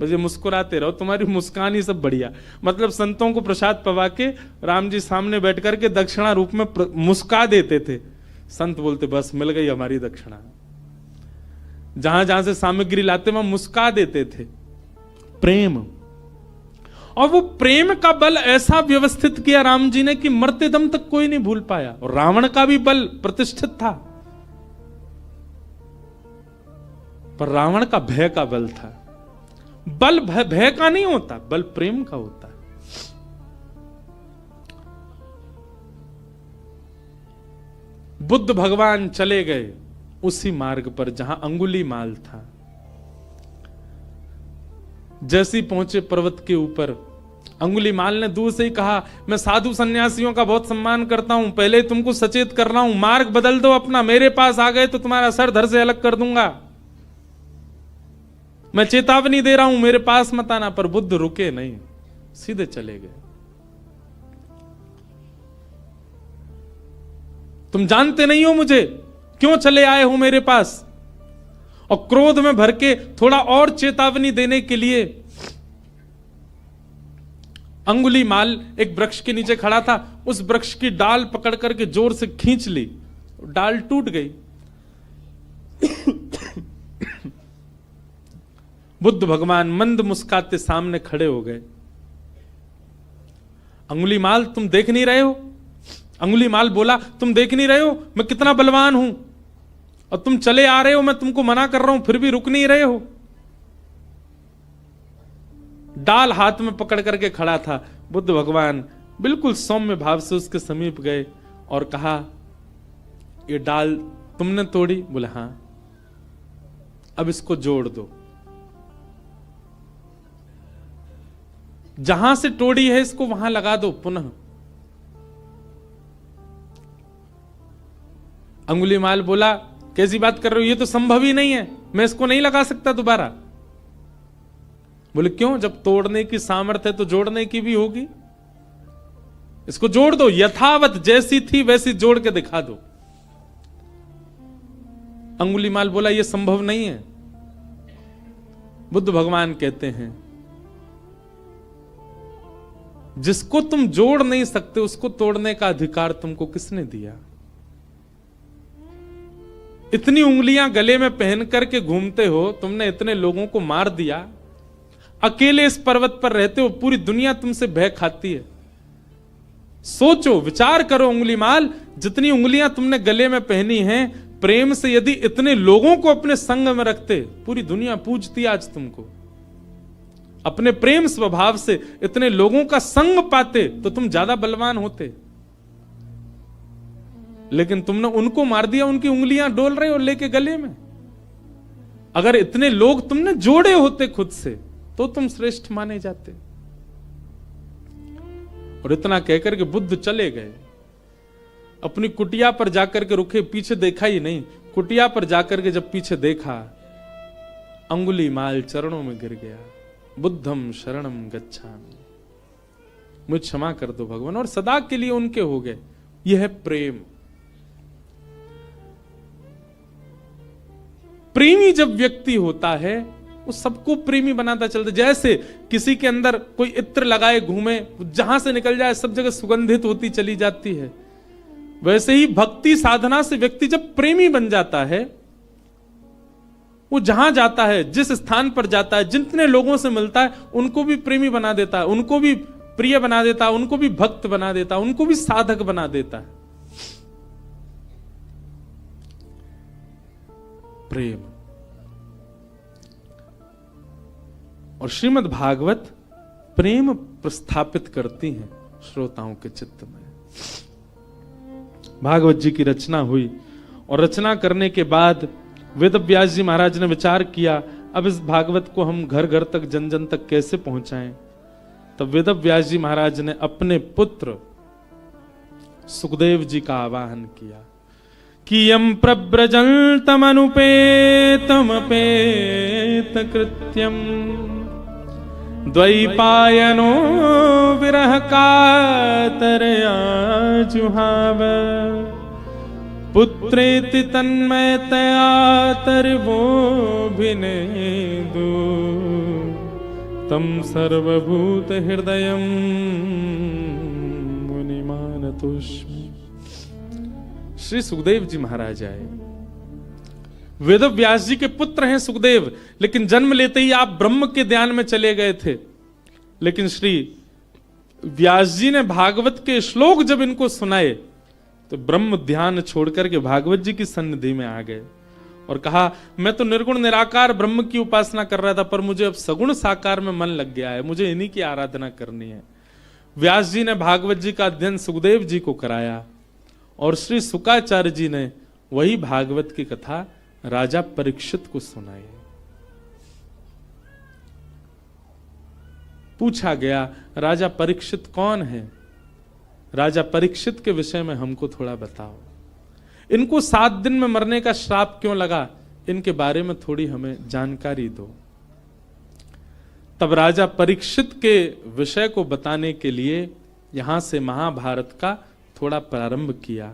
S1: बस ये मुस्कुराते रहो, तुम्हारी मुस्कान ही सब बढ़िया। मतलब संतों को प्रसाद पवा के राम जी सामने बैठ करके दक्षिणा रूप में मुस्का देते थे। संत बोलते बस मिल गई हमारी दक्षिणा। जहां जहां से सामग्री लाते वहां मुस्का देते थे। प्रेम, और वो प्रेम का बल ऐसा व्यवस्थित किया राम जी ने कि मरते दम तक कोई नहीं भूल पाया। और रावण का भी बल प्रतिष्ठित था, पर रावण का भय का बल था। बल भय का नहीं होता, बल प्रेम का होता है। बुद्ध भगवान चले गए उसी मार्ग पर जहां अंगुलीमाल था। जैसे ही पहुंचे पर्वत के ऊपर, अंगुलीमाल ने दूर से ही कहा मैं साधु सन्यासियों का बहुत सम्मान करता हूं, पहले ही तुमको सचेत कर रहा हूं, मार्ग बदल दो अपना, मेरे पास आ गए तो तुम्हारा सर धड़ से अलग कर दूंगा, मैं चेतावनी दे रहा हूं, मेरे पास मत आना। पर बुद्ध रुके नहीं, सीधे चले गए। तुम जानते नहीं हो मुझे, क्यों चले आए हो मेरे पास। और क्रोध में भर के थोड़ा और चेतावनी देने के लिए अंगुलीमाल एक वृक्ष के नीचे खड़ा था, उस वृक्ष की डाल पकड़ करके जोर से खींच ली, डाल टूट गई। बुद्ध भगवान मंद मुस्काते सामने खड़े हो गए। अंगुलीमाल तुम देख नहीं रहे हो। अंगुलीमाल बोला तुम देख नहीं रहे हो मैं कितना बलवान हूं, और तुम चले आ रहे हो, मैं तुमको मना कर रहा हूं फिर भी रुक नहीं रहे हो। डाल हाथ में पकड़ करके खड़ा था। बुद्ध भगवान बिल्कुल सौम्य भाव से उसके समीप गए और कहा ये डाल तुमने तोड़ी? बोले हां। अब इसको जोड़ दो, जहां से तोड़ी है इसको वहां लगा दो पुनः। अंगुलीमाल बोला कैसी बात कर रहे हो, ये तो संभव ही नहीं है, मैं इसको नहीं लगा सकता दोबारा। बोले क्यों, जब तोड़ने की सामर्थ्य है तो जोड़ने की भी होगी, इसको जोड़ दो, यथावत जैसी थी वैसी जोड़ के दिखा दो। अंगुलीमाल बोला यह संभव नहीं है। बुद्ध भगवान कहते हैं जिसको तुम जोड़ नहीं सकते उसको तोड़ने का अधिकार तुमको किसने दिया? इतनी उंगलियां गले में पहन करके घूमते हो, तुमने इतने लोगों को मार दिया, अकेले इस पर्वत पर रहते हो, पूरी दुनिया तुमसे भय खाती है। सोचो, विचार करो अंगुलीमाल, जितनी उंगलियां तुमने गले में पहनी हैं, प्रेम से यदि इतने लोगों को अपने संग में रखते, पूरी दुनिया पूजती आज तुमको। अपने प्रेम स्वभाव से इतने लोगों का संग पाते तो तुम ज्यादा बलवान होते, लेकिन तुमने उनको मार दिया, उनकी उंगलियां डोल रहे हो लेके गले में। अगर इतने लोग तुमने जोड़े होते खुद से तो तुम श्रेष्ठ माने जाते। और इतना कहकर के बुद्ध चले गए। अपनी कुटिया पर जाकर के रुके, पीछे देखा ही नहीं। कुटिया पर जाकर के जब पीछे देखा, अंगुलीमाल चरणों में गिर गया। बुद्धम शरणम गच्छामि, मुझे क्षमा कर दो भगवान, और सदा के लिए उनके हो गए। यह है प्रेम। प्रेमी जब व्यक्ति होता है वो सबको प्रेमी बनाता चलता। जैसे किसी के अंदर कोई इत्र लगाए घूमे, जहां से निकल जाए सब जगह सुगंधित होती चली जाती है, वैसे ही भक्ति साधना से व्यक्ति जब प्रेमी बन जाता है, वो जहां जाता है, जिस स्थान पर जाता है, जितने लोगों से मिलता है, उनको भी प्रेमी बना देता है, उनको भी प्रिय बना देता है, उनको भी भक्त बना देता है, उनको भी साधक बना देता है। प्रेम। और श्रीमद् भागवत प्रेम प्रस्थापित करती हैं श्रोताओं के चित्त में। भागवत जी की रचना हुई और रचना करने के बाद वेद व्यास जी महाराज ने विचार किया, अब इस भागवत को हम घर घर तक, जन जन तक कैसे पहुंचाएं। तब वेद व्यास जी महाराज ने अपने पुत्र सुखदेव जी का आवाहन किया कि यम प्रव्रजन्तमनुपेतमपेत कृत्यम द्वैपायनो विरह कातरया जुहाव पुत्रेति तन्मयतया तर्वोऽभिनेदु तम सर्वभूत हृदयं मुनिमानतोऽस्मि। श्री सुखदेव जी महाराज आए। वेद व्यास जी के पुत्र हैं सुखदेव, लेकिन जन्म लेते ही आप ब्रह्म के ध्यान में चले गए थे। लेकिन श्री व्यास जी ने भागवत के श्लोक जब इनको सुनाए तो ब्रह्म ध्यान छोड़कर के भागवत जी की सन्निधि में आ गए और कहा, मैं तो निर्गुण निराकार ब्रह्म की उपासना कर रहा था, पर मुझे अब सगुण साकार में मन लग गया है, मुझे इन्हीं की आराधना करनी है। व्यास जी ने भागवत जी का अध्ययन सुखदेव जी को कराया और श्री शुकाचार्य जी ने वही भागवत की कथा राजा परीक्षित को सुनाई। पूछा गया, राजा परीक्षित कौन है? राजा परीक्षित के विषय में हमको थोड़ा बताओ। इनको 7 दिन में मरने का श्राप क्यों लगा, इनके बारे में थोड़ी हमें जानकारी दो। तब राजा परीक्षित के विषय को बताने के लिए यहां से महाभारत का थोड़ा प्रारंभ किया।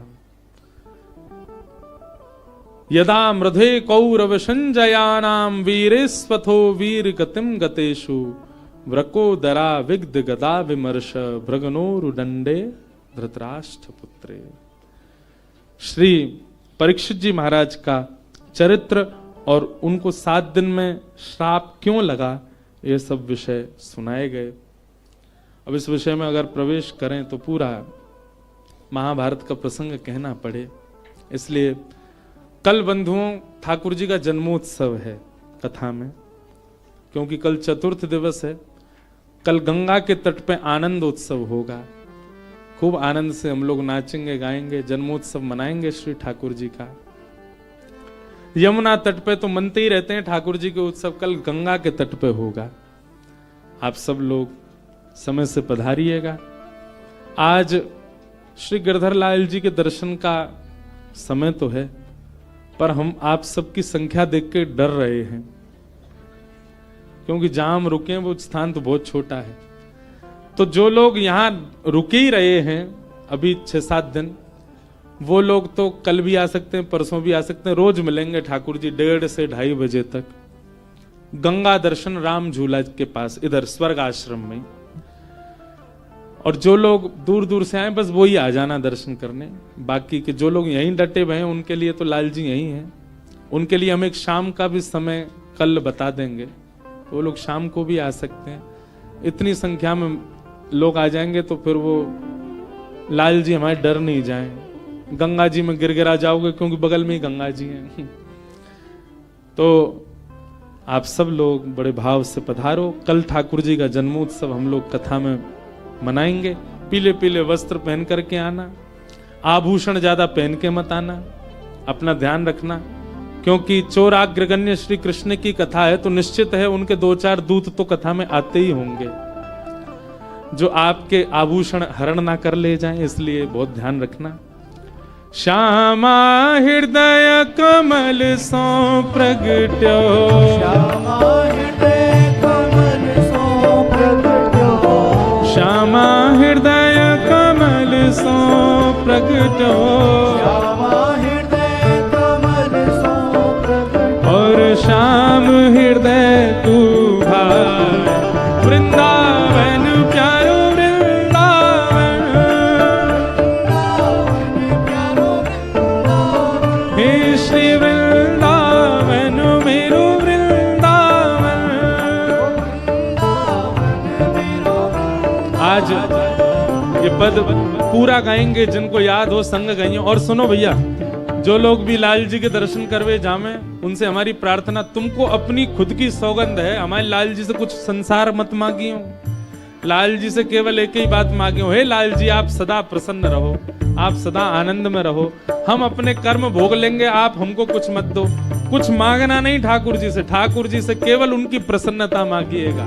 S1: यदा मृधे कौरव संजयानाम वीरेस्वथो वीर गतिम गतेषु व्रकोदरा विग्ध गदा विमर्श भृगनोरुदंडे धृतराष्ट्र पुत्रे। श्री परीक्षित जी महाराज का चरित्र और उनको 7 दिन में श्राप क्यों लगा, ये सब विषय सुनाए गए। अब इस विषय में अगर प्रवेश करें तो पूरा महाभारत का प्रसंग कहना पड़े, इसलिए कल बंधुओं ठाकुर जी का जन्मोत्सव है कथा में, क्योंकि कल चतुर्थ दिवस है। कल गंगा के तट पे आनंद उत्सव होगा, खूब आनंद से हम लोग नाचेंगे गाएंगे, जन्मोत्सव मनाएंगे श्री ठाकुर जी का। यमुना तट पे तो मनते ही रहते हैं ठाकुर जी के उत्सव, कल गंगा के तट पे होगा। आप सब लोग समय से पधारिएगा। आज श्री गिरधर लाल जी के दर्शन का समय तो है, पर हम आप सबकी संख्या देख के डर रहे हैं, क्योंकि जहां हम रुके हैं वो स्थान तो बहुत छोटा है। तो जो लोग यहां रुके ही रहे हैं अभी 6-7 दिन, वो लोग तो कल भी आ सकते हैं, परसों भी आ सकते हैं। रोज मिलेंगे ठाकुर जी 1:30 से 2:30 बजे तक गंगा दर्शन राम झूला के पास, इधर स्वर्ग आश्रम में। और जो लोग दूर दूर से आए बस वही आ जाना दर्शन करने। बाकी के जो लोग यहीं डटे हुए हैं उनके लिए तो लाल जी यहीं हैं, उनके लिए हम एक शाम का भी समय कल बता देंगे, तो वो लोग शाम को भी आ सकते हैं। इतनी संख्या में लोग आ जाएंगे तो फिर वो लाल जी हमारे डर नहीं जाएं, गंगा जी में गिरगिरा जाओगे, क्योंकि बगल में ही गंगा जी हैं। तो आप सब लोग बड़े भाव से पधारो। कल ठाकुर जी का जन्मोत्सव हम लोग कथा में मनाएंगे। पीले पीले वस्त्र पहन करके आना, आभूषण ज्यादा पहन के मत आना, अपना ध्यान रखना, क्योंकि चोराग्रगण्य श्री कृष्ण की कथा है तो निश्चित है उनके 2-4 दूत तो कथा में आते ही होंगे जो आपके आभूषण हरण ना कर ले जाएं, इसलिए बहुत ध्यान रखना। श्यामा हृदय कमल सो प्रगट्यो,
S2: श्यामा हृदय कमल सो प्रगट्यो,
S1: श्यामा हृदय कमल सो प्रगट्यो,
S2: श्यामा हृदय कमल सो प्रगट्यो,
S1: और श्याम हृदय वृंदावन प्यारो वृंदावन, हे श्री वृंदावन मेरो वृंदावन। आज ये पद पूरा गाएंगे, जिनको याद हो संग गाइए। और सुनो भैया, जो लोग भी लाल जी के दर्शन करवे जामे, उनसे हमारी प्रार्थना, तुमको अपनी खुद की सौगंध है, हमारे लाल जी से कुछ संसार मत मांगियो, लाल जी से केवल एक ही बात मांगियो, हे लाल जी आप सदा प्रसन्न रहो, आप सदा आनंद में रहो, हम अपने कर्म भोग लेंगे, आप हमको कुछ मत दो। कुछ मांगना नहीं ठाकुर जी से, ठाकुर जी से केवल उनकी प्रसन्नता मांगिएगा।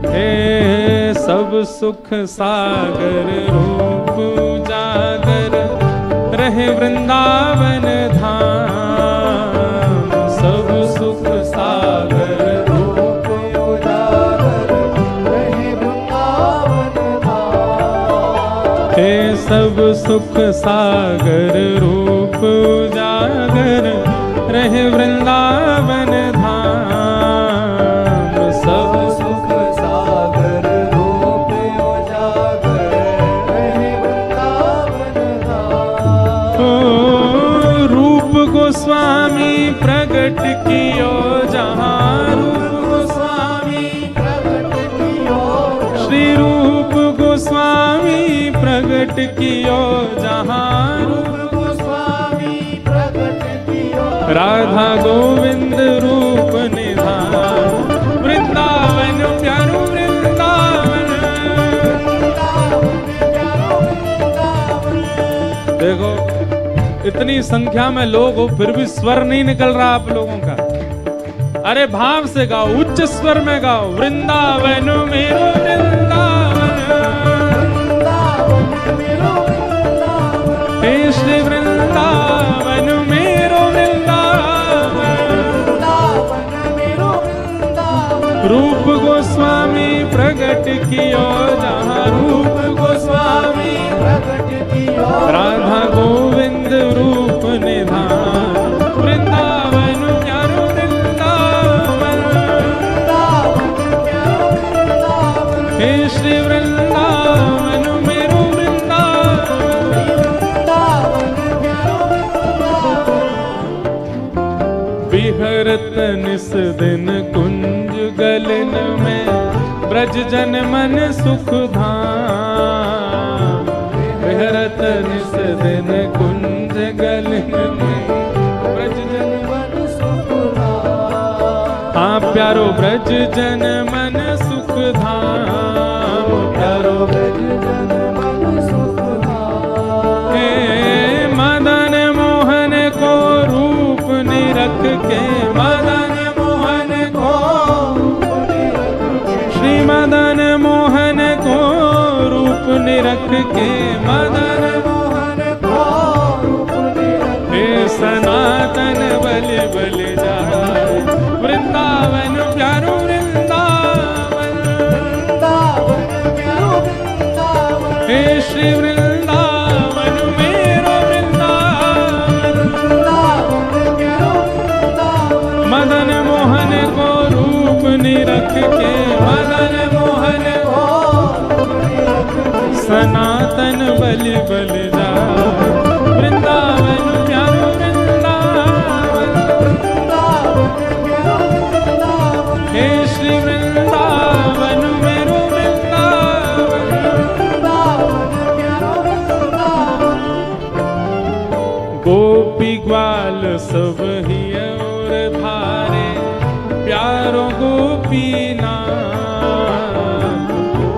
S1: हे सब सुख सागर रूप उजागर, रहे वृंदावन धाम। सब सुख सागर
S2: रूप उजागर, रहे वृंदावन धाम।
S1: हे सब सुख सागर रूप उजागर, रहे वृंदावन धाम। सब
S2: सुख सागर रूप उजागर, रहे वृंदावन धाम।
S1: ओ रूप गोस्वामी प्रगट कियो जहाँ, रूप गोस्वामी
S2: प्रगट कियो,
S1: श्री रूप गोस्वामी प्रगट कियो जहाँ, रूप
S2: गोस्वामी प्रगट कियो,
S1: राधा गोविंद रूप निधान। वृंदावन प्यारो वृंदावन, देखो इतनी संख्या में लोग हो फिर भी स्वर नहीं निकल रहा आप लोगों का। अरे भाव से गाओ, उच्च स्वर में गाओ, वृंदावन मेरो वृंदावन, हे श्री वृंदावन मेरो वृंदावन। रूप गोस्वामी प्रगट कियो जहाँ, रूप गोस्वामी
S2: प्रगट कियो,
S1: राधा गोविंद रूप निधान। वृंदावन प्यारो वृंदावन, हे श्री वृंदावन मेरो वृंदावन। विहरत निस दिन कुंज गलन में, ब्रज जन मन सुख धाम। विहरत निस दिन कुंज गलन में, ब्रज जन मन सुख धाम। हाँ प्यारो ब्रज जन मन सुख धाम, प्यारो
S2: ब्रज जन मन सुख धाम।
S1: हे मदन मोहन को रूप निरख के, मदन मोहन को, श्री मदन मोहन को रूप निरख के, मदन
S2: मोहन को रूप निरख,
S1: हे सनातन बलि बलि जाए। वृंदावन प्यारो वृंदावन,
S2: वृंदावन प्यारो वृंदावन,
S1: हे श्री वृंदावन मेरो वृंदावन।
S2: वृंदावन प्यारो वृंदावन,
S1: मदन मोहन को रूप निरख के, मदन मोहन को सनातन बलि बलि जाए। वृंदावन प्यारो वृंदावन, हे श्री वृंदावन मेरो वृंदावन। गोपी ग्वाल सब ही और धारे, प्यारो गोपी नाम।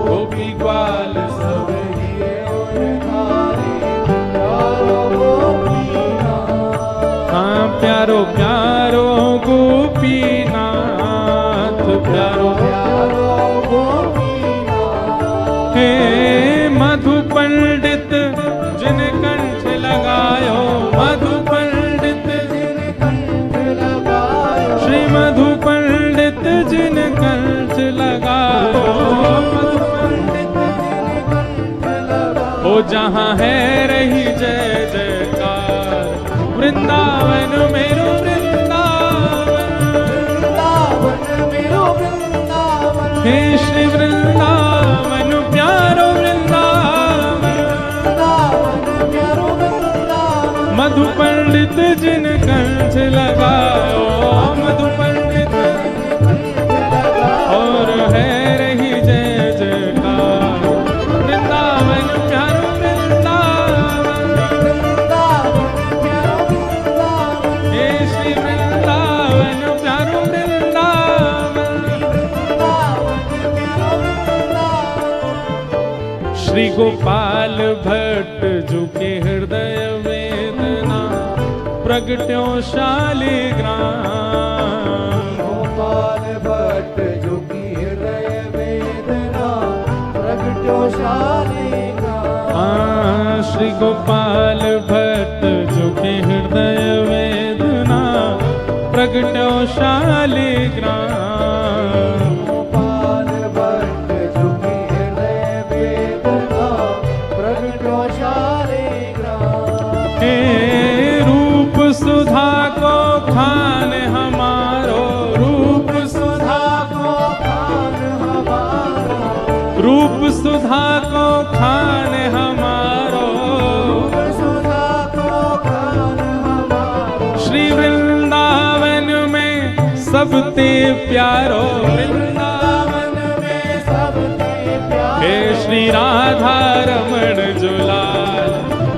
S1: गोपी ग्वाल सब ही और धारे,
S2: प्यारो गोपीनाथ,
S1: हाँ प्यारो प्यारो गोपीनाथ, प्यारो
S2: प्यारो गोपीनाथ।
S1: हे मधु पंडित जिन कंठ लगायो, मधु पंडित
S2: जिन कंठ लगायो,
S1: श्री मधु पंडित जिन कंठ लगायो। मधु पंडित
S2: जिन कंठ लगायो,
S1: ओ जहाँ है रही जय जयकार। वृंदावन मेरो वृंदावन,
S2: वृंदावन मेरो वृंदावन,
S1: हे गोपाल भट्ट झुके हृदय वेदना प्रगट्यो शालिग्राम।
S2: गोपाल भट्ट झुकी हृदय वेदना प्रगट्यो शालिग्राम।
S1: श्री गोपाल भट्ट झुके हृदय वेदना प्रगट्यो शालिग्राम।
S2: गोपाल भट्ट झुकी हृदय वेदना प्रगट्यो शालिग्राम।
S1: हे रूप सुधा को खान हमारो, रूप सुधा को
S2: खान हमारा,
S1: रूप सुधा को खान हमारो,
S2: सुधा को खान हमारा।
S1: श्री वृंदावन में सबते प्यारो,
S2: वृंदावन में सबसे प्यारे।
S1: हे श्री राधा रमण जुलाल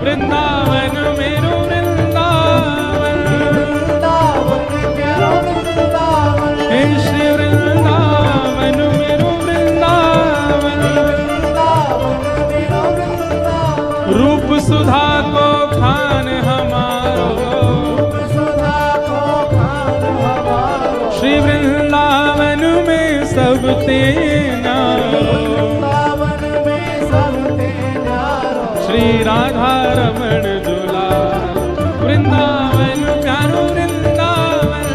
S1: वृंदावन मेरो वृंदावन।
S2: वृंदावन प्यारो वृंदावन।
S1: हे श्री वृंदावन मेरो वृंदावन।
S2: वृंदावन मेरो वृंदावन।
S1: रूप सुधा को खान हमारो,
S2: सुधा को खान हमारा।
S1: श्री वृंदावन में सब तेना,
S2: वृंदावन में सबसे न्यारो।
S1: श्री राधा रमण जुलाल वृंदावन प्यारो वृंदावन।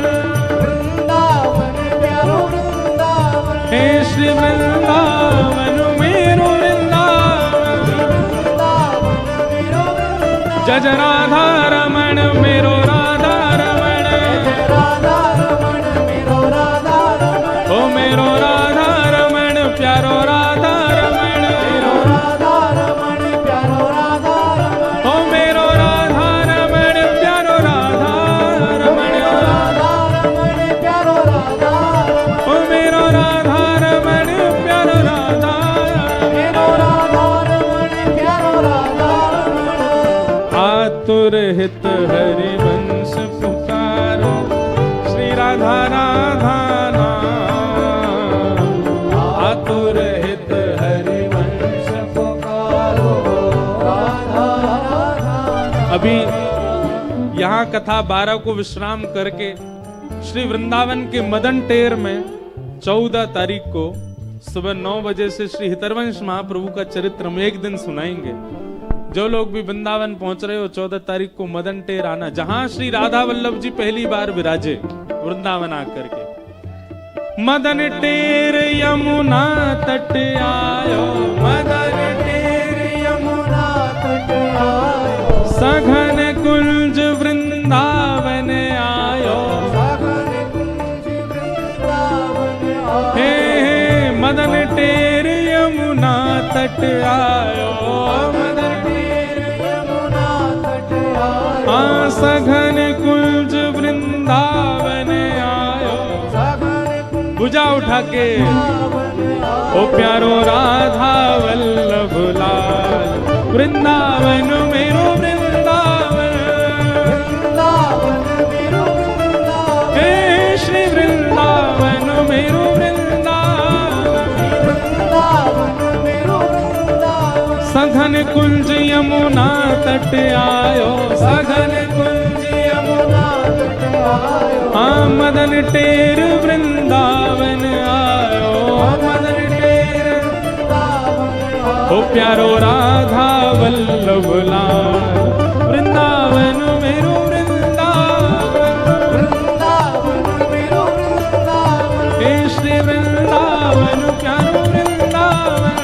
S2: वृंदावन प्यारो वृंदावन।
S1: हे श्री वृंदावन मेरो वृंदावन।
S2: वृंदावन मेरो वृंदावन।
S1: जज राधा रमण मेरो राधा रमण।
S2: राधा रमण मेरो राधा रमण।
S1: ओ मेरो राधा रमण प्यारो राधा रमण।
S2: राधा रमण प्यारो राधा रमण।
S1: ओ मेरो राधा रमण प्यारो राधा रमण।
S2: राधा रमण प्यारो राधा रमण।
S1: ओ मेरो राधा रमण प्यारो राधा
S2: मेरो राधा रमण प्यारो राधा रमण।
S1: आतुर हित हरि वंश पुकारो श्री राधा राधा नाम। आतुर हित हरि वंश
S2: पुकारो राधा राधा।
S1: अभी यहाँ कथा 12 को विश्राम करके श्री वृंदावन के मदन टेर में 14 तारीख को सुबह 9 बजे से श्री हितरवंश महाप्रभु का चरित्र हम एक दिन सुनाएंगे। जो लोग भी वृंदावन पहुंच रहे हो 14 तारीख को मदन टेर आना, जहां श्री राधा वल्लभ जी पहली बार विराजे वृंदावन आकर के। मदन टेर यमुना तट आयो, मदन टेर
S2: यमुना तट आयो।
S1: सघन कुंज वृंदावन आयो।
S2: सघन कुंज वृंदावन आयो।
S1: हे मदन टेर यमुना तट आयो। मदन
S2: टेर यमुना तट आयो।
S1: सघन कुंज वृंदावन आयो।
S2: सघन कुंज
S1: भुजा उठा के
S2: वृंदावन आयो।
S1: ओ प्यारो राधा वल्लभ लाल वृंदावन मेरो वृंदावन।
S2: वृंदावन मेरो वृंदावन।
S1: हे श्री वृंदावन मेरो वृंदावन।
S2: वृंदावन मेरो वृंदावन।
S1: सघन कुंज यमुना तट आयो। सघन कुंज
S2: यमुना तट आयो।
S1: मदन टेर वृंदावन आयो। मदन टेर
S2: वृंदावन आयो।
S1: ओ प्यारो राधा वल्लभ लाल वृंदावन मेरो वृंदावन।
S2: वृंदावन मेरो वृंदावन।
S1: हे श्री वृंदावन प्यारो वृंदावन।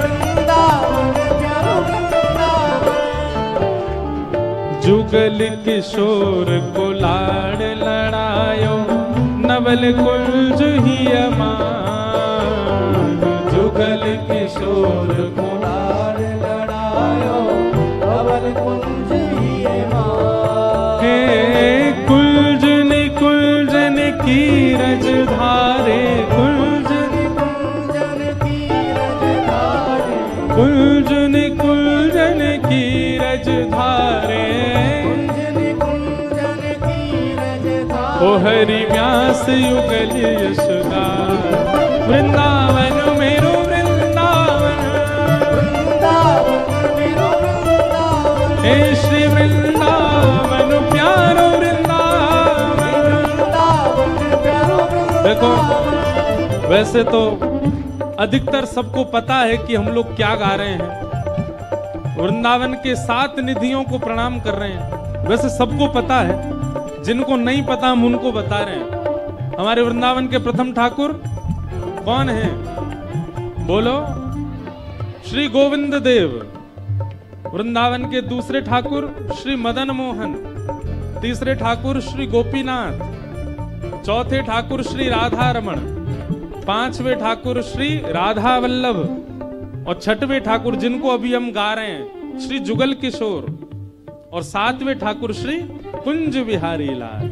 S2: वृंदावन प्यारो वृंदावन।
S1: जुगल किशोर को लाड़ लड़ायो नवल कुंज ही अमान। जुगल किशोर को
S2: लाड़ लड़ायो नवल कुंज ही मान।
S1: हे कुंजन कुंजन की रज धारे। कुंजन
S2: कुंजन की रज धारे।
S1: कुंजन कुंजन की रज धारे।
S2: कुंजन कुंजन की रज धारे।
S1: ओ हरि व्यास युगल यशोदा वृंदावन मेरो वृंदावन।
S2: वृंदावन
S1: देखो वैसे तो अधिकतर सबको पता है कि हम लोग क्या गा रहे हैं, वृंदावन के 7 निधियों को प्रणाम कर रहे हैं। वैसे सबको पता है, जिनको नहीं पता हम उनको बता रहे हैं। हमारे वृंदावन के प्रथम ठाकुर कौन हैं? बोलो, श्री गोविंद देव। वृंदावन के दूसरे ठाकुर श्री मदन मोहन, तीसरे ठाकुर श्री गोपीनाथ, चौथे ठाकुर श्री राधा रमण, पांचवें ठाकुर श्री राधा वल्लभ और छठवें ठाकुर जिनको अभी हम गा रहे हैं श्री जुगल किशोर और 7वें ठाकुर श्री कुंज बिहारी लाल।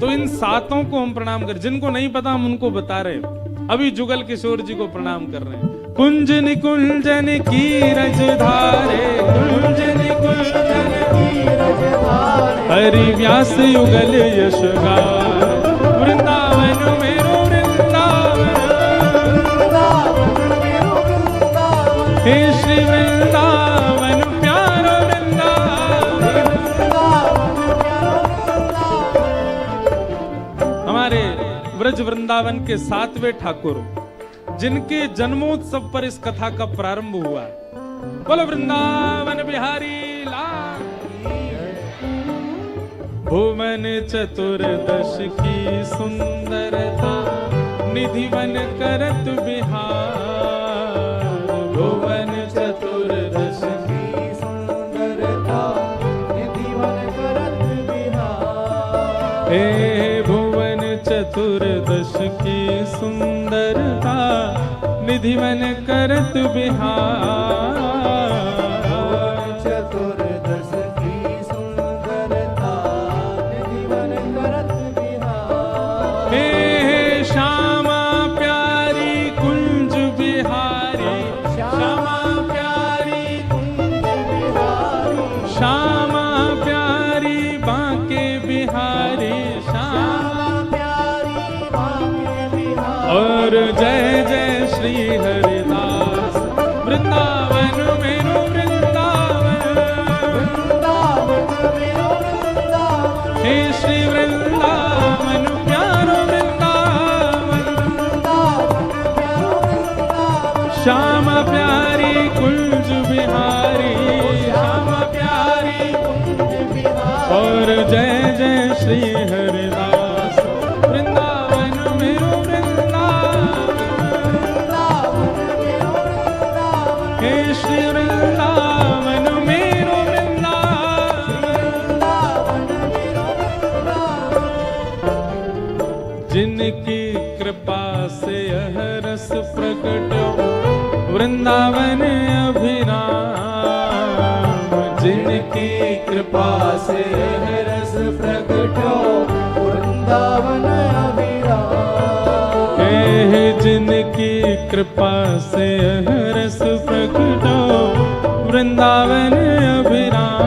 S1: तो इन 7 को हम प्रणाम कर, जिनको नहीं पता हम उनको बता रहे हैं। अभी जुगल किशोर जी को प्रणाम कर रहे हैं। कुंज निकुंजन की रजधारे, कुंज निकुंजन की रजधारे, हरि व्यास युगल यश गाए, वृंदावन मेरो वृंदावन, हे श्री वृंदावन प्यारो वृंदावन। हमारे ब्रज वृंदावन के 7वें ठाकुर जिनके जन्मोत्सव पर इस कथा का प्रारंभ हुआ, बोलो वृंदावन बिहारी लाल। भुवन चतुर्दश की सुंदरता, निधिवन करत बिहार, भुवन चतुर्दश की सुंदरता, निधिवन करत बिहार। हे भुवन चतुर्दश की सुंदरता, निधिवन करत बिहार, चतुर्दश की सुंदरता, निधिवन करत बिहार। हे श्यामा प्यारी कुंज बिहारी, श्यामा प्यारी कुंज बिहारी, श्यामा प्यारी बांके बिहारी, श्यामा प्यारी बांके बिहारी। और जय जय श्री हरिदास, वृंदावन मेरो वृंदावन, वृंदावन मेरो वृंदावन, हे श्री वृंदावन प्यारो वृंदावन, वृंदावन प्यारो वृंदावन। श्यामा प्यारी कुंज बिहारी, श्यामा प्यारी कुंज बिहारी। और जय जय श्री हरिदास, वृंदावन मेरो वृंदावन, हे श्री वृंदावन मेरो वृंदावन। जिनकी कृपा से यह रस प्रकट वृंदावन अभिराम, जिनकी कृपा से यह रस प्रकट वृंदावन अभिराम। हे जिनकी कृपा से यह रस प्रकट वृंदावन अभिराम,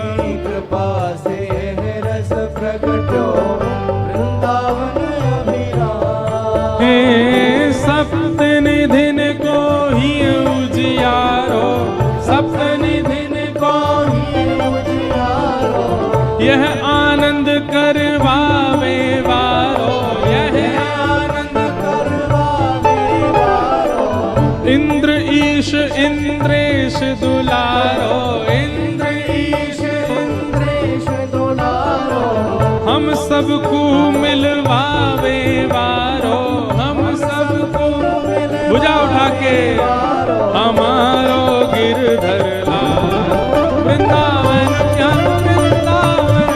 S1: जिनकी कृपा से यह रस प्रकट वृंदावन अभिराम। हे सप्त निधिन को ही उजियारो, सप्त निधिन को ही उजियारो, यह आनंद करवावे वारो, यह आनंद करवावे वारो। इंद्र ईश इंद्रेश दुलारो, इंद्र ईश इंद्रेश दुलारो, हम सबको मिलवावे वारो, हम सबको भुजा उठा के हमारो गिरधर लाल, वृंदावन प्यारो वृंदावन,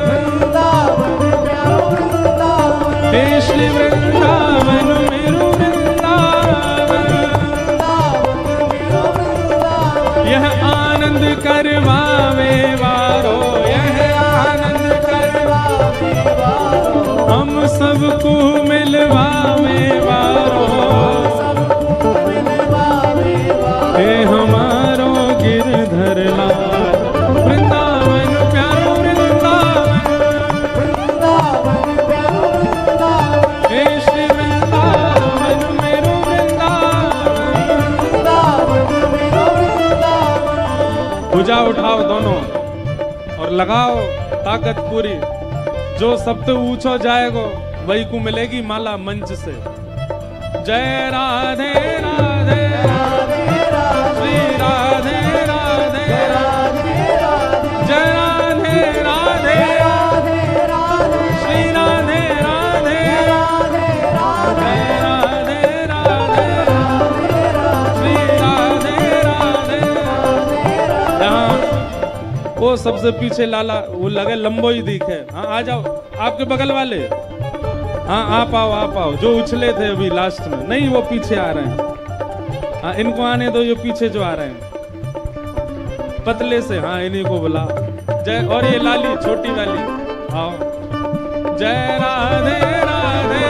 S1: वृंदावन प्यारो वृंदावन, हे श्री वृंदावन मेरो वृंदावन, वृंदावन मेरो वृंदावन। यह आनंद करवावे वारो, यह आनंद करवावे वारो, हम सबको मिलवावे वारो, सबको मिलवावे वारो। हे हमारो गिरधर लाल, वृंदावन प्यारो वृंदावन, वृंदावन प्यारो वृंदावन, हे श्री वृंदावन मेरो वृंदावन, वृंदावन मेरो वृंदावन। भुजा उठाओ दोनों और लगाओ ताकत पूरी। जो सबसे ऊंचो जाएगो वही को मिलेगी माला मंच से। जय राधे राधे श्री राधे राधे जय राधे राधे श्री राधे राधे जय राधे राधे श्री राधे राधे। यहाँ वो सबसे पीछे लाला वो लगे लंबो ही दिखे। हाँ आ जाओ आपके बगल वाले। हाँ आप आओ जो उछले थे अभी लास्ट में। नहीं वो पीछे आ रहे हैं। हाँ इनको आने दो, ये पीछे जो आ रहे हैं पतले से। हाँ इन्हीं को बुला। जय और ये लाली छोटी वाली आओ। जय राधे राधे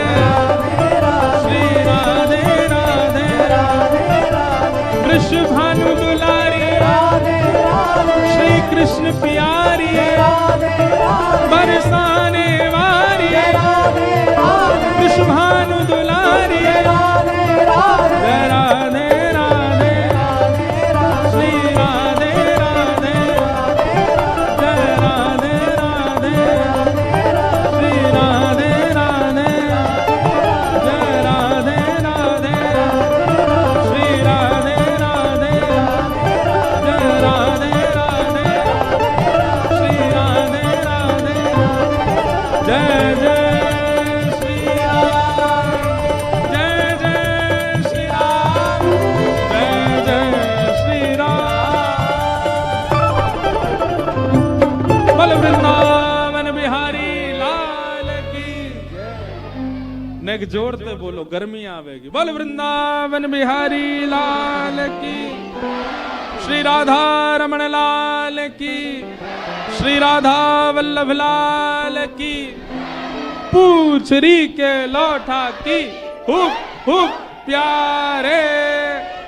S1: श्री राधे राधे कृष्ण भानु दुलारी श्री कृष्ण प्यारी बरसाने वारी कृष्ण भानु दुलारी जय राधे राधे श्री राधे राधे जय राधे राधे श्री राधे राधे जय राधे राधे श्री राधे राधे जय राधे राधे श्री राधे राधे जय जय श्री राम जय जय श्री राम जय जय श्री राम। बोल वृंदावन बिहारी लाल की। नेक जोड़ते बोलो गर्मी आवेगी। बोल वृंदावन बिहारी लाल की। श्री राधा रमण लाल की। श्री राधा वल्लभ लाल की। पूछरी के लौठा की हुक हुक प्यारे।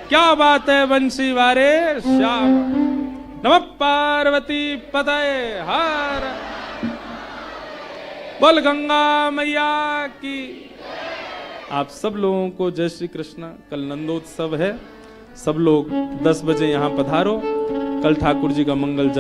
S1: क्या बात है बंसी वारे श्याम। नमः पार्वती पतये हर। बोल गंगा मैया की। आप सब लोगों को जय श्री कृष्ण। कल नंदोत्सव है, सब लोग 10 बजे यहाँ पधारो। कल ठाकुर जी का मंगल जन्म